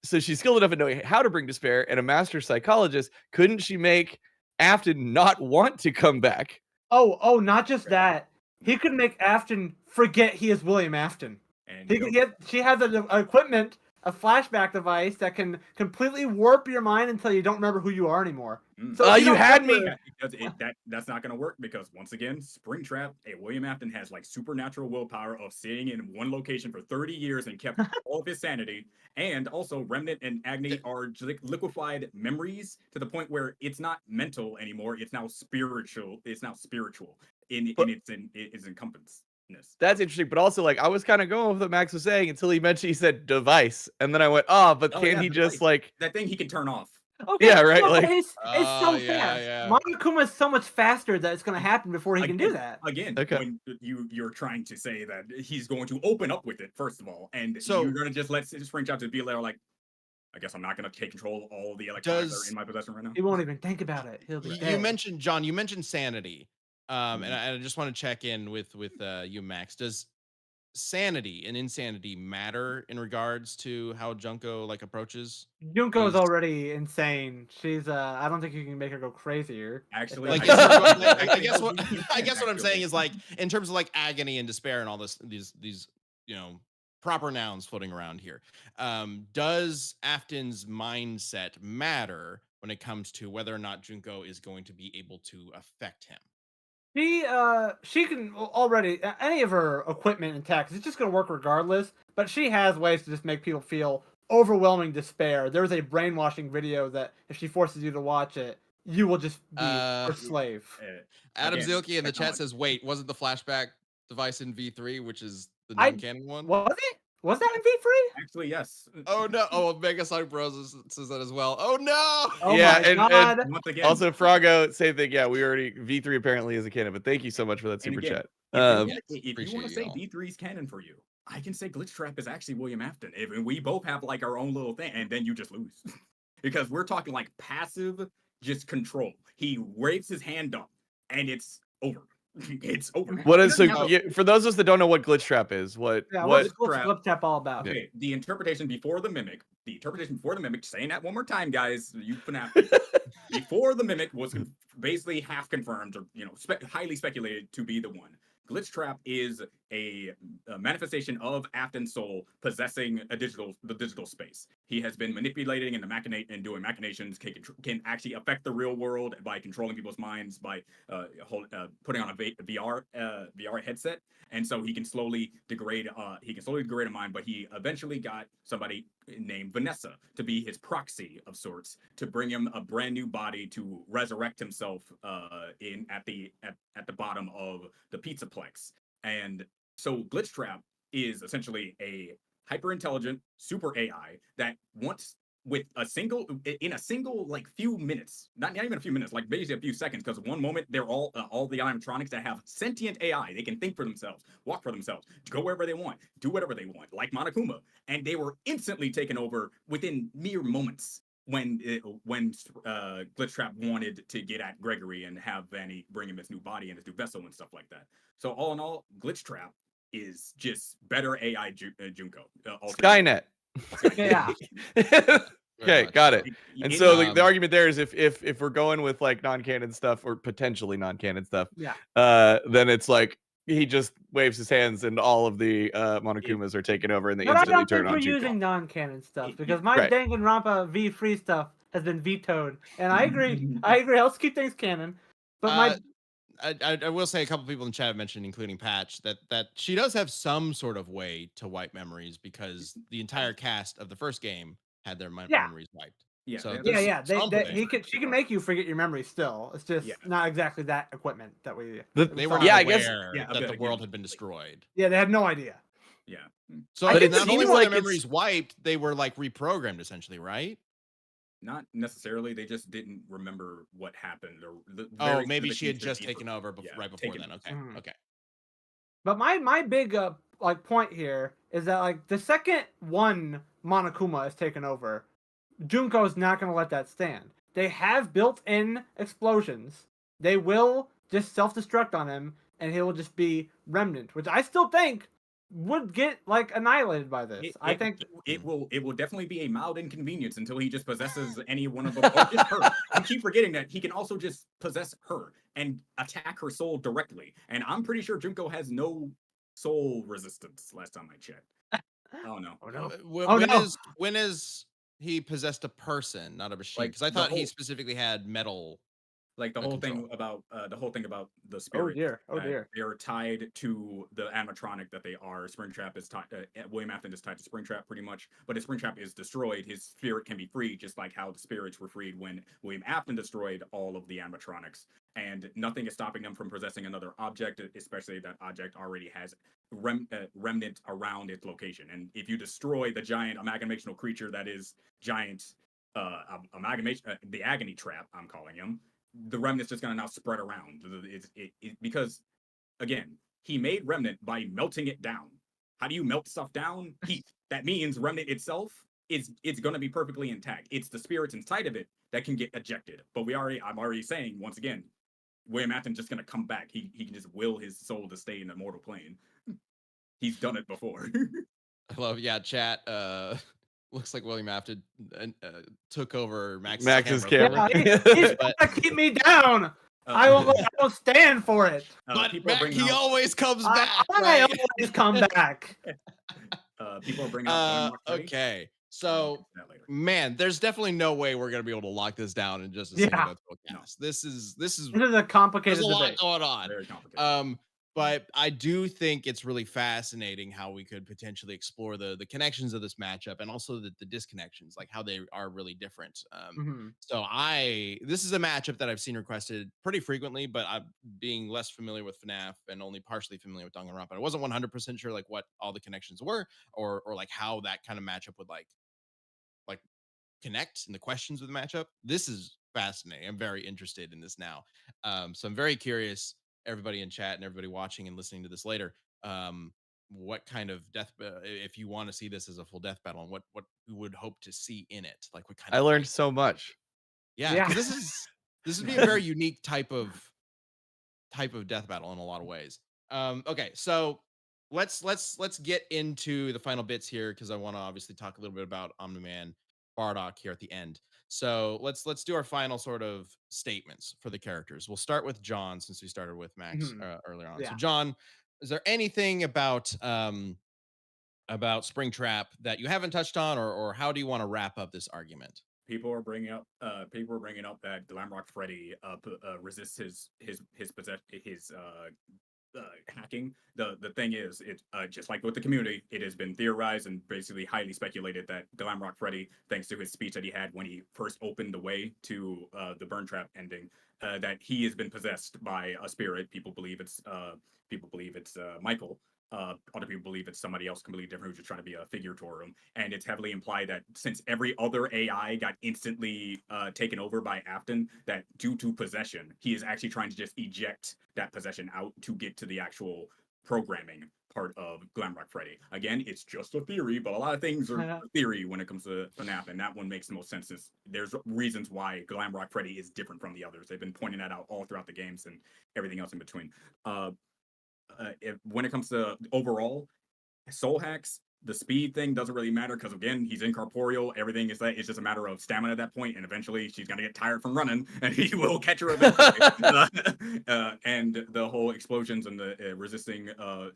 so she's skilled enough at knowing how to bring despair, and a master psychologist. Couldn't she make Afton not want to come back? Oh, not just that. He could make Afton forget he is William Afton. And She has an equipment, a flashback device that can completely warp your mind until you don't remember who you are anymore. So you had me. That's not going to work because once again, Springtrap, William Afton has like supernatural willpower of staying in one location for 30 years and kept all of his sanity. And also, Remnant and Agni are liquefied memories to the point where it's not mental anymore. It's now spiritual. It's now spiritual in its encompassness. That's interesting, but also I was kind of going with what Max was saying until he said device, and then I went, but can he just that thing he can turn off? Okay, yeah, right. It's so fast. Monokuma is so much faster that it's going to happen before he can do that. Again, when you're trying to say that he's going to open up with it, first of all, and so you're going to just let Springtrap to be there like, I guess I'm not going to take control of all the electronics that are in my possession right now. He won't even think about it. He'll be dead. You mentioned sanity. And I just want to check in with you, Max. Does sanity and insanity matter in regards to how Junko approaches? Junko's already insane. She's I don't think you can make her go crazier. Actually, I guess what I'm saying is in terms of agony and despair and all these proper nouns floating around here. Does Afton's mindset matter when it comes to whether or not Junko is going to be able to affect him? She can already any of her equipment and tech. It's just gonna work regardless. But she has ways to just make people feel overwhelming despair. There's a brainwashing video that if she forces you to watch it, you will just be her slave. Adam Zilke in the chat says, "Wait, wasn't the flashback device in V3, which is the non-canon one? Was it? Was that in V3? Actually, yes. Oh no! Oh, Mega Sonic Bros says that as well. Oh no! Oh yeah, my God. And once again, also Frago, same thing. Yeah, we already V3 apparently is a canon, but thank you so much for that super chat. If you want to say V3's canon for you, I can say Glitchtrap is actually William Afton. We both have our own little thing, and then you just lose because we're talking passive, just control. He waves his hand up, and it's over. It's over. What is for those of us that don't know what Glitchtrap is? What's Glitchtrap all about? Okay, the interpretation before the mimic. Saying that one more time, guys. You FNAF. Before the mimic was basically half confirmed or highly speculated to be the one. Glitchtrap is a manifestation of Afton's soul possessing the digital space. He has been manipulating and doing machinations. Can actually affect the real world by controlling people's minds by putting on a VR headset, and so he can slowly degrade. A mind. But he eventually got somebody named Vanessa to be his proxy of sorts to bring him a brand new body to resurrect himself at the bottom of the Pizzaplex. And so Glitchtrap is essentially a hyper-intelligent super AI that wants in a single few minutes, not even a few minutes, basically a few seconds, because one moment they're all the animatronics that have sentient AI. They can think for themselves, walk for themselves, go wherever they want, do whatever they want, like Monokuma. And they were instantly taken over within mere moments. Glitchtrap wanted to get at Gregory and have Vanny bring him his new body and his new vessel and stuff like that. So all in all, Glitchtrap is just better AI Junko. Skynet. Yeah. Okay, much. got it. And so the Um, argument there is if we're going with like non-canon stuff or potentially non-canon stuff, Yeah. then it's like he just waves his hands and all of the Monokumas are taken over and they But I instantly don't turn think we're on Junko. using non-canon stuff because Yeah. my Right. Danganronpa V free stuff has been vetoed, and I agree. I agree. Let's keep things canon. But my I will say a couple people in chat have mentioned, including Patch, that she does have some sort of way to wipe memories because the entire cast of the first game had their Yeah. memories wiped. Yeah, So yeah, there's yeah, something. she can make you forget your memory still. It's just Yeah. not exactly that equipment that we. They were saw. Yeah, not I guess- aware Yeah, that the again, world had been destroyed. Yeah, they had no idea. Yeah. So I think not it only seems were like their it's- memories wiped, they were like reprogrammed essentially, right? Not necessarily. They just didn't remember what happened. Or Oh, maybe she had just taken over Yeah, right before taken then. Okay, Mhm. okay. But my big like point here is that like the second one Monokuma is taken over, Junko's not gonna let that stand. They have built-in explosions. They will just self-destruct on him, and he will just be remnant, which I still think would get like annihilated by this. I think it will definitely be a mild inconvenience until he just possesses any one of them. Or just her. You keep forgetting that he can also just possess her and attack her soul directly. And I'm pretty sure Junko has no soul resistance. Last time I checked. Oh no. Oh no. When is he possessed a person, not a machine? Like, Because I the thought he whole- specifically had metal. Like the The whole thing control. about the Oh spirit. dear. Oh dear. They're tied to the animatronic that they are. Springtrap is tied. William Afton is tied to Springtrap pretty much. But if Springtrap is destroyed, his spirit can be freed, just like how the spirits were freed when William Afton destroyed all of the animatronics. And nothing is stopping them from possessing another object, especially if that object already has remnant around its location. And if you destroy the giant amalgamational creature that is giant amalgamation, the agony trap, I'm calling him, the remnant's just gonna now spread around. Because again, he made remnant by melting it down. How do you melt stuff down? Heat. That means remnant itself it's gonna be perfectly intact. It's the spirits inside of it that can get ejected. But I'm already saying once again, William Afton's just gonna come back. He can just will his soul to stay in the mortal plane. He's done it before. I love, chat. Looks like William Afton took over Max's camera. Yeah, he's But- trying to keep me down. I won't stand for it. But people are Mac, bringing he out, always comes I back. Right? always come back. people are bringing out Okay, so man, there's definitely no way we're gonna be able to lock this down in just a single Yeah. cast. This is This is a complicated there's a lot debate. going on. Very complicated. But I do think it's really fascinating how we could potentially explore the connections of this matchup and also the disconnections, like how they are really different. Mhm. So this is a matchup that I've seen requested pretty frequently, but I'm being less familiar with FNAF and only partially familiar with Danganronpa. I wasn't 100% sure like what all the connections were or like how that kind of matchup would like connect and the questions with the matchup. This is fascinating. I'm very interested in this now. So I'm very curious, everybody in chat and everybody watching and listening to this later, what kind of death, if you want to see this as a full death battle, and what you would hope to see in it, like what kind I of learned fight. so much. Yeah, Yeah. because this would be a very unique type of death battle in a lot of ways. Okay, so let's get into the final bits here because I want to obviously talk a little bit about Omni-Man Bardock here at the end. So let's do our final sort of statements for the characters. We'll start with John since we started with Max earlier on. Yeah. So John, is there anything about Springtrap that you haven't touched on, or how do you want to wrap up this argument? People are bringing up that Glamrock Freddy resists his hacking. The thing is, it just like with the community, it has been theorized and basically highly speculated that Glamrock Freddy, thanks to his speech that he had when he first opened the way to the burn trap ending, that he has been possessed by a spirit. People believe it's Michael. Other people believe it's somebody else completely different who's just trying to be a figure to him. And it's heavily implied that since every other AI got instantly taken over by Afton, that due to possession, he is actually trying to just eject that possession out to get to the actual programming part of Glamrock Freddy. Again, it's just a theory, but a lot of things are a theory when it comes to FNAF, and that one makes the most sense since there's reasons why Glamrock Freddy is different from the others. They've been pointing that out all throughout the games and everything else in between. When it comes to overall, soul hacks, the speed thing doesn't really matter because again, he's incorporeal. Everything is that it's just a matter of stamina at that point, and eventually she's gonna get tired from running, and he will catch her eventually. And the whole explosions and the resisting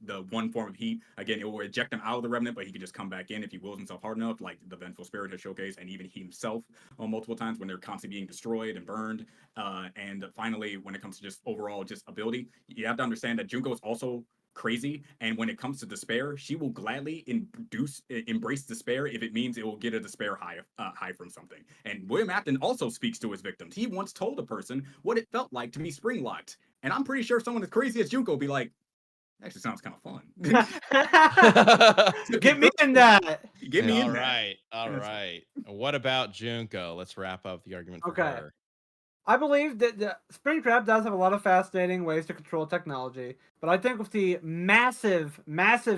the one form of heat, again, it will eject him out of the remnant, but he can just come back in if he wills himself hard enough, like the Vengeful Spirit has showcased, and even he himself multiple times when they're constantly being destroyed and burned. And finally, when it comes to just overall just ability, you have to understand that Junko is also crazy, and when it comes to despair, she will gladly embrace despair if it means it will get a despair high from something. And William Afton also speaks to his victims. He once told a person what it felt like to be spring locked, and I'm pretty sure someone as crazy as Junko will be like, actually sounds kind of fun. Get me in that. Get me in that. All right. What about Junko? Let's wrap up the argument for her. I believe that Springtrap does have a lot of fascinating ways to control technology, but I think with the massive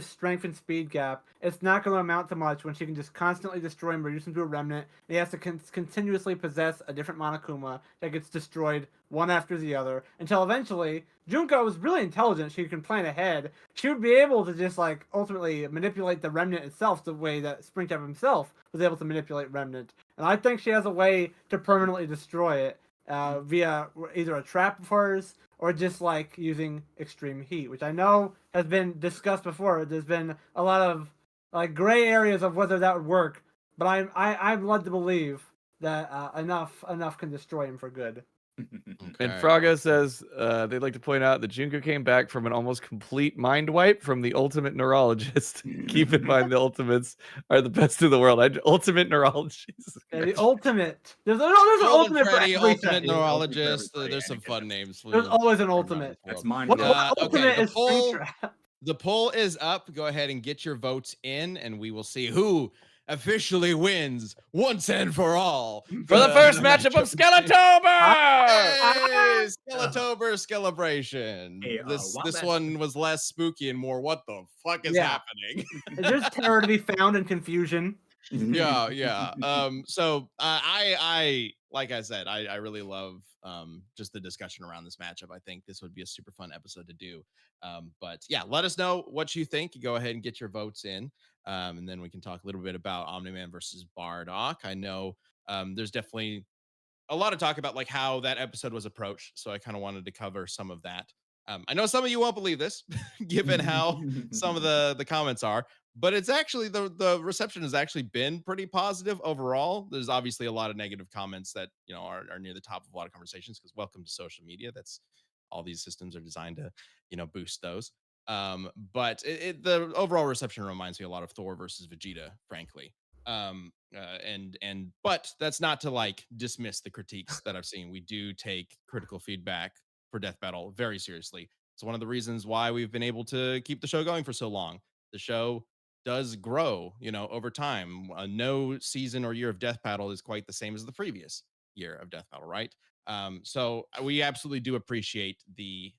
strength and speed gap, it's not going to amount to much when she can just constantly destroy and reduce him to a remnant, and he has to continuously possess a different Monokuma that gets destroyed one after the other, until eventually, Junko is really intelligent, she can plan ahead, she would be able to just like ultimately manipulate the remnant itself the way that Springtrap himself was able to manipulate remnant, and I think she has a way to permanently destroy it. Via either a trap of hers or just like using extreme heat, which I know has been discussed before. There's been a lot of like gray areas of whether that would work, but I'm led to believe that enough can destroy him for good. And Frago says they'd like to point out that Junko came back from an almost complete mind wipe from the ultimate neurologist. Keep in mind the ultimates are the best in the world. Ultimate neurologist. Yeah, the ultimate. There's an ultimate Freddy, for everything. ultimate neurologist. There's some fun names. There's always an ultimate. That's mine. What ultimate is Springtrap? The poll is up. Go ahead and get your votes in, and we will see who officially wins once and for all for the first matchup of Skeletober. Hey, Skeletober celebration. Hey, this one was less spooky and more what the fuck is happening. There's terror to be found and confusion. Yeah. So I like I said, I really love just the discussion around this matchup. I think this would be a super fun episode to do. But yeah, let us know what you think. Go ahead and get your votes in. And then we can talk a little bit about Omni-Man versus Bardock. I know there's definitely a lot of talk about like how that episode was approached. So I kind of wanted to cover some of that. I know some of you won't believe this, given how some of the comments are, but it's actually the reception has actually been pretty positive overall. There's obviously a lot of negative comments that are near the top of a lot of conversations because welcome to social media. That's all these systems are designed to boost those. But the overall reception reminds me a lot of Thor versus Vegeta, frankly. But that's not to like dismiss the critiques that I've seen. We do take critical feedback for Death Battle very seriously. It's one of the reasons why we've been able to keep the show going for so long. The show does grow, over time. No season or year of Death Battle is quite the same as the previous year of Death Battle, right? So we absolutely do appreciate the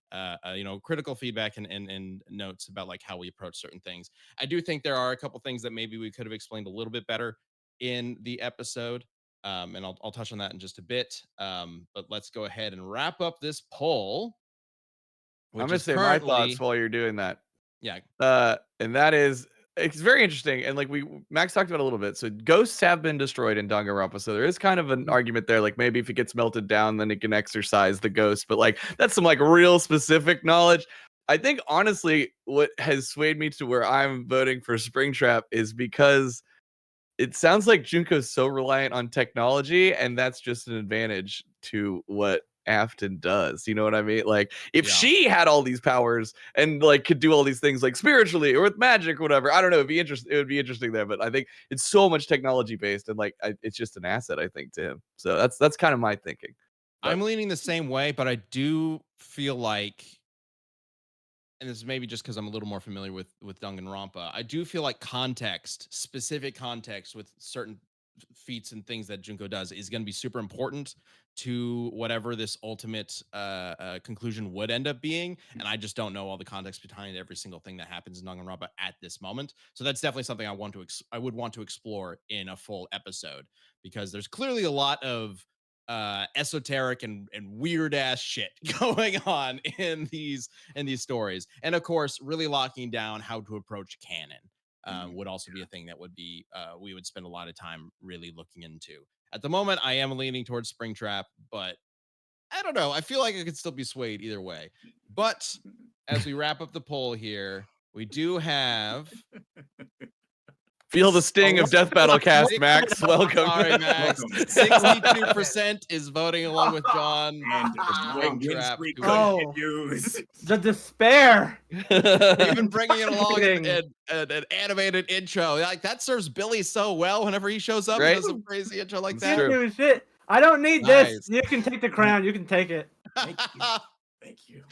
critical feedback and notes about like how we approach certain things. I do think there are a couple things that maybe we could have explained a little bit better in the episode. And I'll touch on that in just a bit. But let's go ahead and wrap up this poll. I'm gonna say my thoughts while you're doing that. Yeah. And that is, it's very interesting. And like Max talked about a little bit. So ghosts have been destroyed in Danganronpa. So there is kind of an argument there. Like maybe if it gets melted down, then it can exorcise the ghost. But like that's some like real specific knowledge. I think honestly, what has swayed me to where I'm voting for Springtrap is because it sounds like Junko's so reliant on technology, and that's just an advantage to what Afton does. You know what I mean? Like if she had all these powers and like could do all these things like spiritually or with magic or whatever, I don't know, it would be interesting there. But I think it's so much technology based and like it's just an asset, I think, to him. So that's kind of my thinking. But I'm leaning the same way, but I do feel like, and this is maybe just because I'm a little more familiar with Danganronpa, I do feel like specific context with certain feats and things that Junko does is going to be super important to whatever this ultimate conclusion would end up being. And I just don't know all the context behind every single thing that happens in Danganronpa at this moment. So that's definitely something I would want to explore in a full episode, because there's clearly a lot of esoteric and weird ass shit going on in these stories. And of course, really locking down how to approach canon would also be a thing that would be we would spend a lot of time really looking into. At the moment, I am leaning towards Springtrap, but I don't know. I feel like I could still be swayed either way. But as we wrap up the poll here, we do have Feel the sting of Death Battle Cast, Max. Welcome. Sorry, Max. 62% is voting along with John. And for win Springtrap. streak Oh. continues. The despair. Even bringing it along Kidding. an animated intro. Like, that serves Billy so well whenever he shows up Right? and does a crazy intro like It's that. true. Dude, shit. I don't need Nice. this. You can take the crown. You can take it. Thank you. Thank you.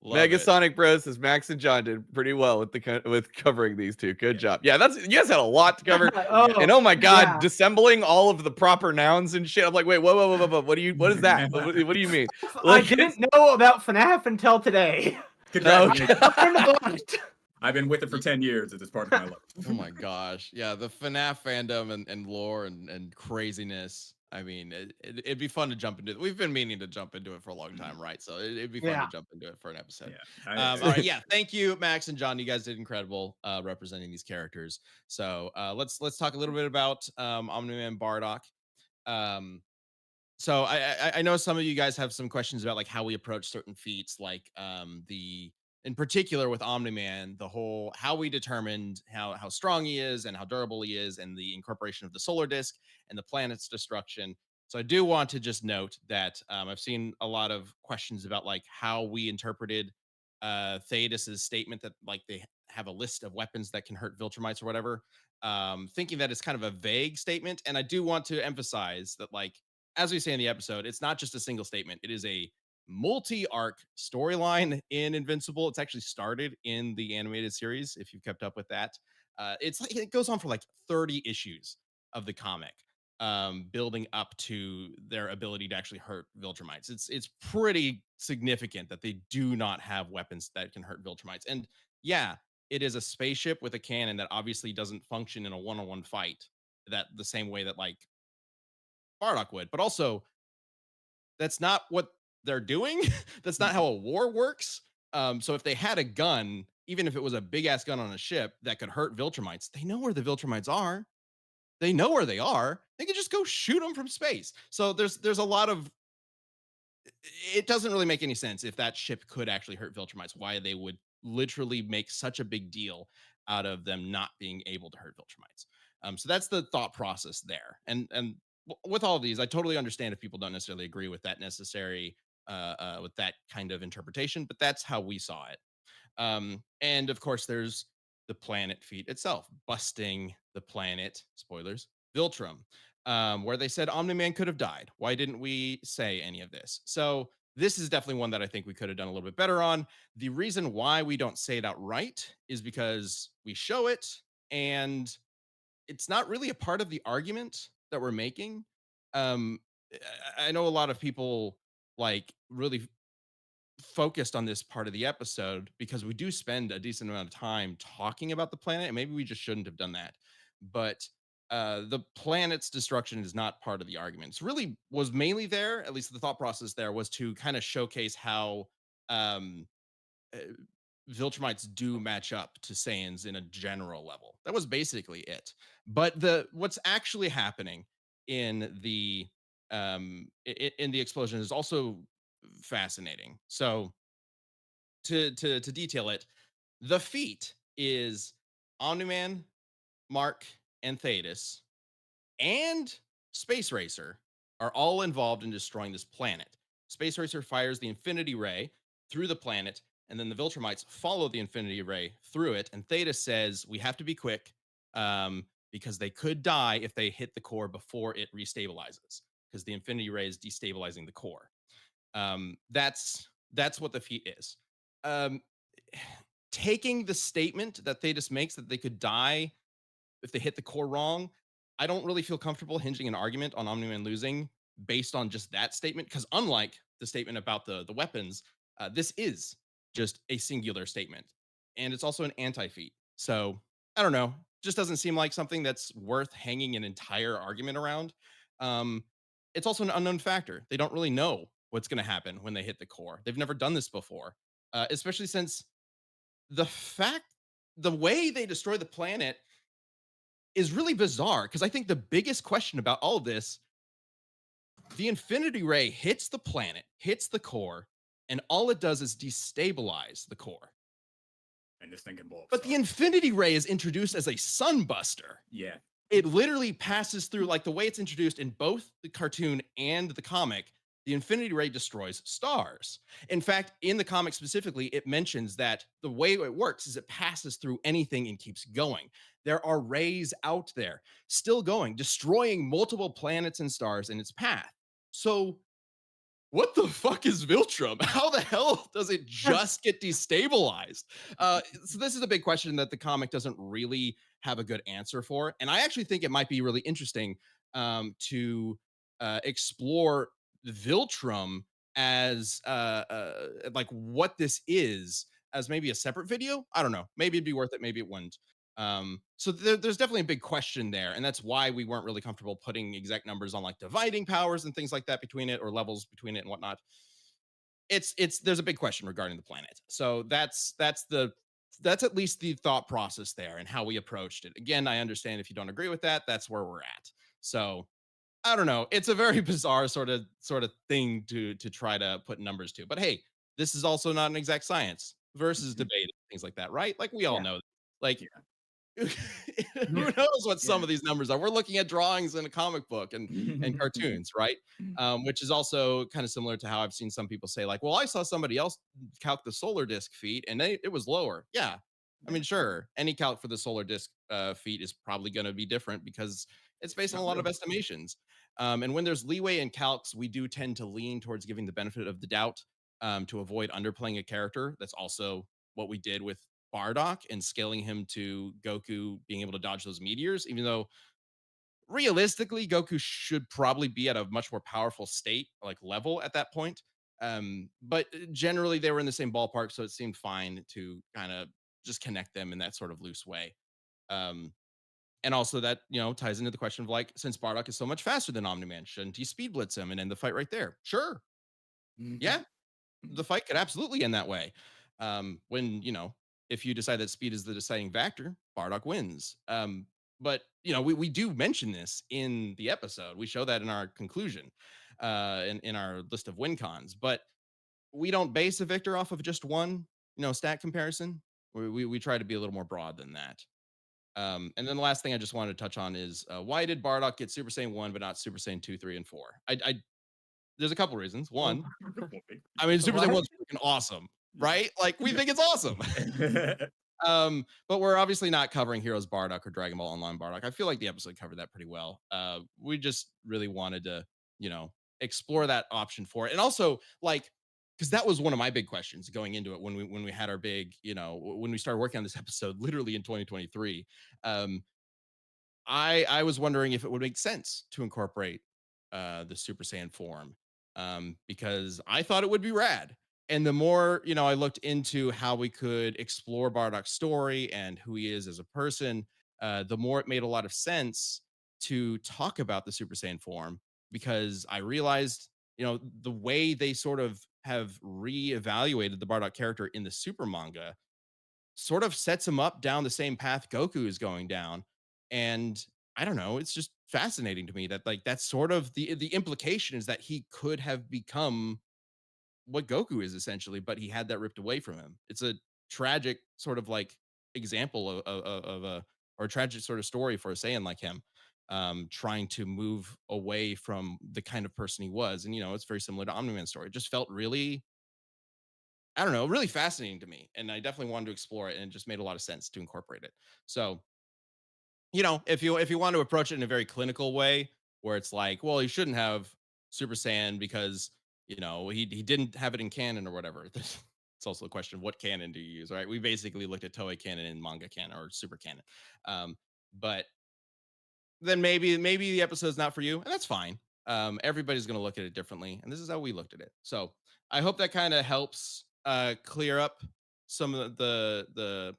Love it. Megasonic Bros says Max and John did pretty well with covering these two. Good job. Yeah, you guys had a lot to cover. And oh my god, yeah. disassembling all of the proper nouns and shit. I'm like, wait, whoa. What is that? What do you mean? I didn't know about FNAF until today. Congratulations. I learned a lot. I've been with it for 10 years. It's part of my life. Oh my gosh. Yeah, the FNAF fandom and lore and craziness. I mean, it'd be fun to jump into it. We've been meaning to jump into it for a long time, right? So it'd be fun Yeah. to jump into it for an episode. Yeah. All right, yeah. Thank you, Max and John. You guys did incredible representing these characters. So let's talk a little bit about Omni-Man Bardock. So I know some of you guys have some questions about like how we approach certain feats, like in particular with Omni-Man, the whole how we determined how strong he is and how durable he is, and the incorporation of the solar disk and the planet's destruction. So I do want to just note that I've seen a lot of questions about like how we interpreted Theodis's statement that like they have a list of weapons that can hurt Viltrumites or whatever, thinking that it's kind of a vague statement. And I do want to emphasize that, like, as we say in the episode, it's not just a single statement. It is a multi-arc storyline in Invincible. It's actually started in the animated series, if you've kept up with that. It's like it goes on for like 30 issues of the comic, building up to their ability to actually hurt Viltrumites. It's pretty significant that they do not have weapons that can hurt Viltrumites. And yeah, it is a spaceship with a cannon that obviously doesn't function in a one-on-one fight that the same way that like Bardock would, but also that's not what they're doing. That's not how a war works. So if they had a gun, even if it was a big ass gun on a ship that could hurt Viltrumites, they know where the Viltrumites are. They know where they are. They could just go shoot them from space. So there's a lot of, it doesn't really make any sense if that ship could actually hurt Viltrumites, why they would literally make such a big deal out of them not being able to hurt Viltrumites. So that's the thought process there. And with all of these, I totally understand if people don't necessarily agree with that with that kind of interpretation, but that's how we saw it. And of course, there's the planet feat itself, busting the planet, spoilers, Viltrum, where they said Omni-Man could have died. Why didn't we say any of this? So this is definitely one that I think we could have done a little bit better on. The reason why we don't say it outright is because we show it and it's not really a part of the argument that we're making. I know a lot of people like really focused on this part of the episode because we do spend a decent amount of time talking about the planet, and maybe we just shouldn't have done that. But the planet's destruction is not part of the argument. It really was mainly there, at least the thought process there was to kind of showcase how um, uh, Viltrumites do match up to Saiyans in a general level. That was basically it. But what's actually happening in the in the explosion is also fascinating. So to detail it, the feat is Omni-Man, Mark, and Thetis, and Space Racer are all involved in destroying this planet. Space Racer fires the Infinity Ray through the planet, and then the Viltrumites follow the Infinity Ray through it. And Thetis says, we have to be quick because they could die if they hit the core before it restabilizes, because the Infinity Ray is destabilizing the core. That's what the feat is. Taking the statement that Thetis makes that they could die if they hit the core wrong, I don't really feel comfortable hinging an argument on Omni-Man losing based on just that statement, because unlike the statement about the weapons, this is just a singular statement, and it's also an anti-feat. So I don't know, just doesn't seem like something that's worth hanging an entire argument around. Um, it's also an unknown factor. They don't really know what's going to happen when they hit the core. They've never done this before, especially since the fact the way they destroy the planet is really bizarre. Because I think the biggest question about all of this, the Infinity Ray hits the planet, hits the core, and all it does is destabilize the core. And this thing can blow up. But the Infinity Ray is introduced as a sunbuster. Yeah. It literally passes through, like the way it's introduced in both the cartoon and the comic, the Infinity Ray destroys stars. In fact, in the comic specifically, it mentions that the way it works is it passes through anything and keeps going. There are rays out there still going, destroying multiple planets and stars in its path. So what the fuck is Viltrum? How the hell does it just get destabilized? So this is a big question that the comic doesn't really have a good answer for, and I actually think it might be really interesting to explore Viltrum as like what this is as maybe a separate video. I don't know. Maybe it'd be worth it. Maybe it wouldn't. So there's definitely a big question there, and that's why we weren't really comfortable putting exact numbers on like dividing powers and things like that between it, or levels between it and whatnot. It's there's a big question regarding the planet. So that's at least the thought process there and how we approached it. Again, I understand if you don't agree with that, that's where we're at. So I don't know. It's a very bizarre sort of thing to try to put numbers to. But hey, this is also not an exact science versus debate, things like that, right? Like we all Yeah. know. Like Yeah. who knows what some of these numbers are? We're looking at drawings in a comic book and cartoons, right? Which is also kind of similar to how I've seen some people say, like, well, I saw somebody else calc the solar disk feat and it was lower. Yeah. I mean, sure, any calc for the solar disk feat is probably going to be different because it's based on a lot of estimations. And when there's leeway in calcs, we do tend to lean towards giving the benefit of the doubt to avoid underplaying a character. That's also what we did with Bardock and scaling him to Goku being able to dodge those meteors, even though realistically Goku should probably be at a much more powerful state, like level at that point. But generally they were in the same ballpark, so it seemed fine to kind of just connect them in that sort of loose way. And also that, ties into the question of like, since Bardock is so much faster than Omni-Man, shouldn't he speed blitz him and end the fight right there? Sure. Yeah, the fight could absolutely end that way. When, if you decide that speed is the deciding factor, Bardock wins. But we do mention this in the episode. We show that in our conclusion, in our list of win cons. But we don't base a victor off of just one, stat comparison. We try to be a little more broad than that. And then the last thing I just wanted to touch on is why did Bardock get Super Saiyan 1 but not Super Saiyan 2, 3, and 4? There's a couple reasons. One, I mean, Super Saiyan 1's freaking awesome, right? Like, we think it's awesome. But we're obviously not covering Heroes Bardock or Dragon Ball Online Bardock. I feel like the episode covered that pretty well. We just really wanted to, explore that option for it. And also, like, because that was one of my big questions going into it when we had our big, when we started working on this episode, literally in 2023. I was wondering if it would make sense to incorporate the Super Saiyan form, because I thought it would be rad. And the more, I looked into how we could explore Bardock's story and who he is as a person, the more it made a lot of sense to talk about the Super Saiyan form, because I realized, the way they sort of have reevaluated the Bardock character in the Super manga sort of sets him up down the same path Goku is going down. And I don't know, it's just fascinating to me that like that's sort of the implication is that he could have become what Goku is essentially, but he had that ripped away from him. It's a tragic sort of like example of a or a tragic sort of story for a Saiyan like him, trying to move away from the kind of person he was. And it's very similar to Omni-Man's story. It just felt really, I don't know, really fascinating to me. And I definitely wanted to explore it, and it just made a lot of sense to incorporate it. So, if you want to approach it in a very clinical way, where it's like, well, he shouldn't have Super Saiyan because he didn't have it in canon or whatever. It's also a question of what canon do you use, right? We basically looked at Toei canon and manga canon or super canon. But then maybe the episode's not for you, and that's fine. Everybody's gonna look at it differently, and this is how we looked at it. So I hope that kind of helps clear up some of the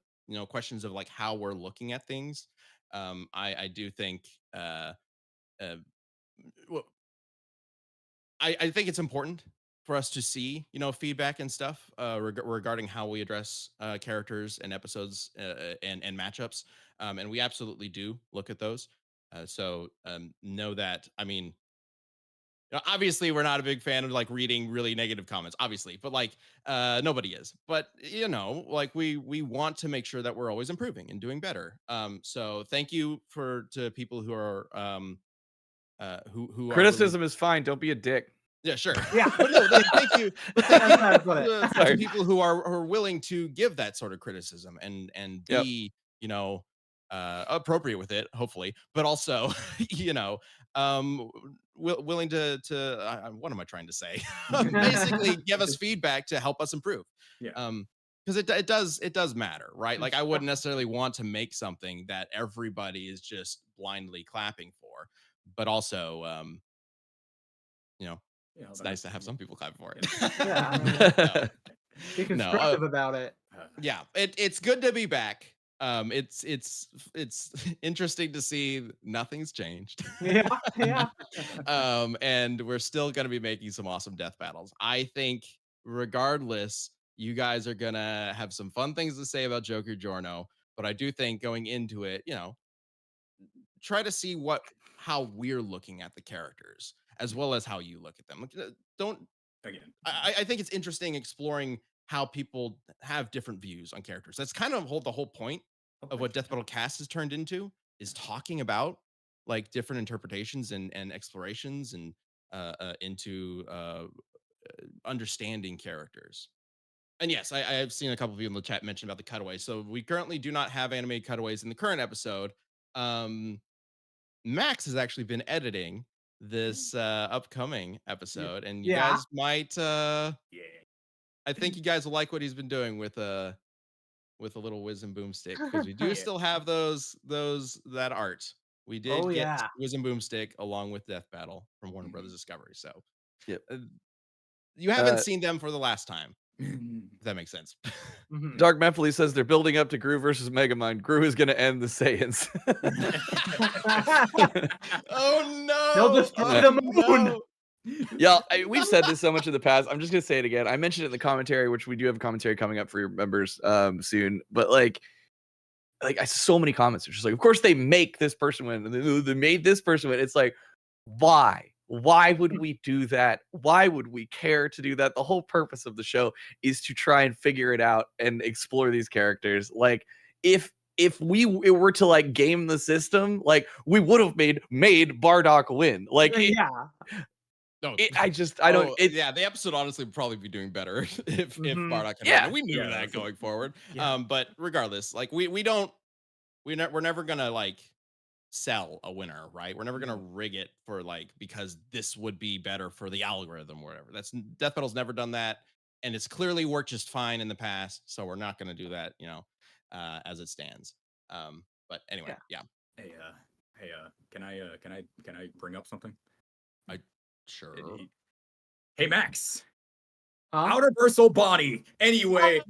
questions of like how we're looking at things. I do think uh, well, I think it's important for us to see, feedback and stuff regarding how we address characters and episodes and matchups. And we absolutely do look at those. So know that. I mean, obviously, we're not a big fan of like reading really negative comments, obviously, but like nobody is. But like we want to make sure that we're always improving and doing better. So thank you to people who are who are really. Criticism is fine. Don't be a dick. Yeah, sure. Yeah. But no, thank you. But thank That's how I put it. you to people who are willing to give that sort of criticism and Yep. be, appropriate with it, hopefully, but also, willing to what am I trying to say? Basically, give us feedback to help us improve. Yeah. Because it does matter, right? Like I wouldn't necessarily want to make something that everybody is just blindly clapping for, but also, it's nice to have some people clap for it. Yeah. Be No, constructive about it. yeah, it's good to be back. It's interesting to see nothing's changed. Yeah. And we're still gonna be making some awesome death battles. I think, regardless, you guys are gonna have some fun things to say about Joker Giorno. But I do think going into it, try to see how we're looking at the characters as well as how you look at them. Don't Again. I think it's interesting exploring how people have different views on characters. That's kind of the whole point of what Death Battle Cast has turned into, is talking about like different interpretations and explorations and into understanding characters. And yes, I have seen a couple of you in the chat mention about the cutaways. So we currently do not have animated cutaways in the current episode. Max has actually been editing this upcoming episode, and you Yeah. guys might Yeah. I think you guys will like what he's been doing with a little whiz and boomstick, because we do Yeah. still have that art. We did Oh, get yeah. whiz and boomstick along with Death Battle from Warner Brothers Discovery. So Yep. You haven't seen them for the last time, if that makes sense. Mhm. Dark Memphis says they're building up to Gru versus Megamind. Gru is going to end the Saiyans. Oh no! They'll destroy the moon. Yeah, we've said this so much in the past. I'm just gonna say it again. I mentioned it in the commentary, which we do have a commentary coming up for your members soon. But like I so many comments are just like, of course they make this person win, and they made this person win. It's like, why? Why would we do that? Why would we care to do that? The whole purpose of the show is to try and figure it out and explore these characters. Like, if we were to like game the system, like we would have made Bardock win. Like, Yeah. No, I don't. Yeah, the episode honestly would probably be doing better if Mhm. Bardock had Yeah. won. We knew Yeah, that going forward. Yeah. But regardless, like we're never gonna like sell a winner, right? We're never gonna rig it for like, because this would be better for the algorithm or whatever. Death Battle's never done that, and it's clearly worked just fine in the past. So we're not gonna do that, as it stands. But anyway, yeah. Hey, can I bring up something? Sure. Hey, Max. Huh? Outerversal Bonnie. Anyway,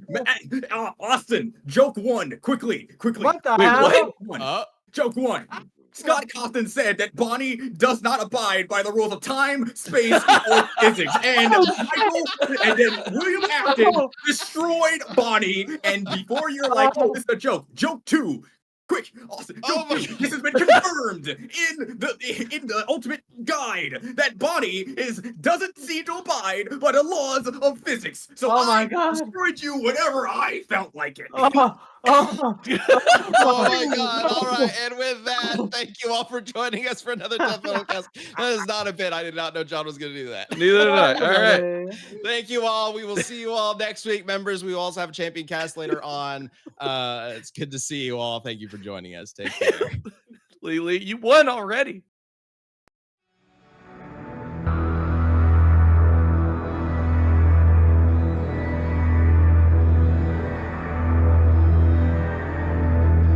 Austin, joke one. Quickly. What the Wait, hell? what? Joke one. Joke one. Scott Cawthon said that Bonnie does not abide by the rules of time, space, or physics. And Michael, and then William Afton destroyed Bonnie. And before you're like, oh, this is a joke. Joke two. Quick, Austin, joke my two. This has been confirmed in the Ultimate Guide that Bonnie doesn't seem to abide by the laws of physics. So Oh my I God. destroyed you whenever I felt like it. Oh. Oh my god. All right. And with that, thank you all for joining us for another Death Battle Cast. That is not a bit. I did not know John was going to do that. Neither did I. All right. Thank you all. We will see you all next week, members. We will also have a champion cast later on. It's good to see you all. Thank you for joining us. Take care. Lily, you won already.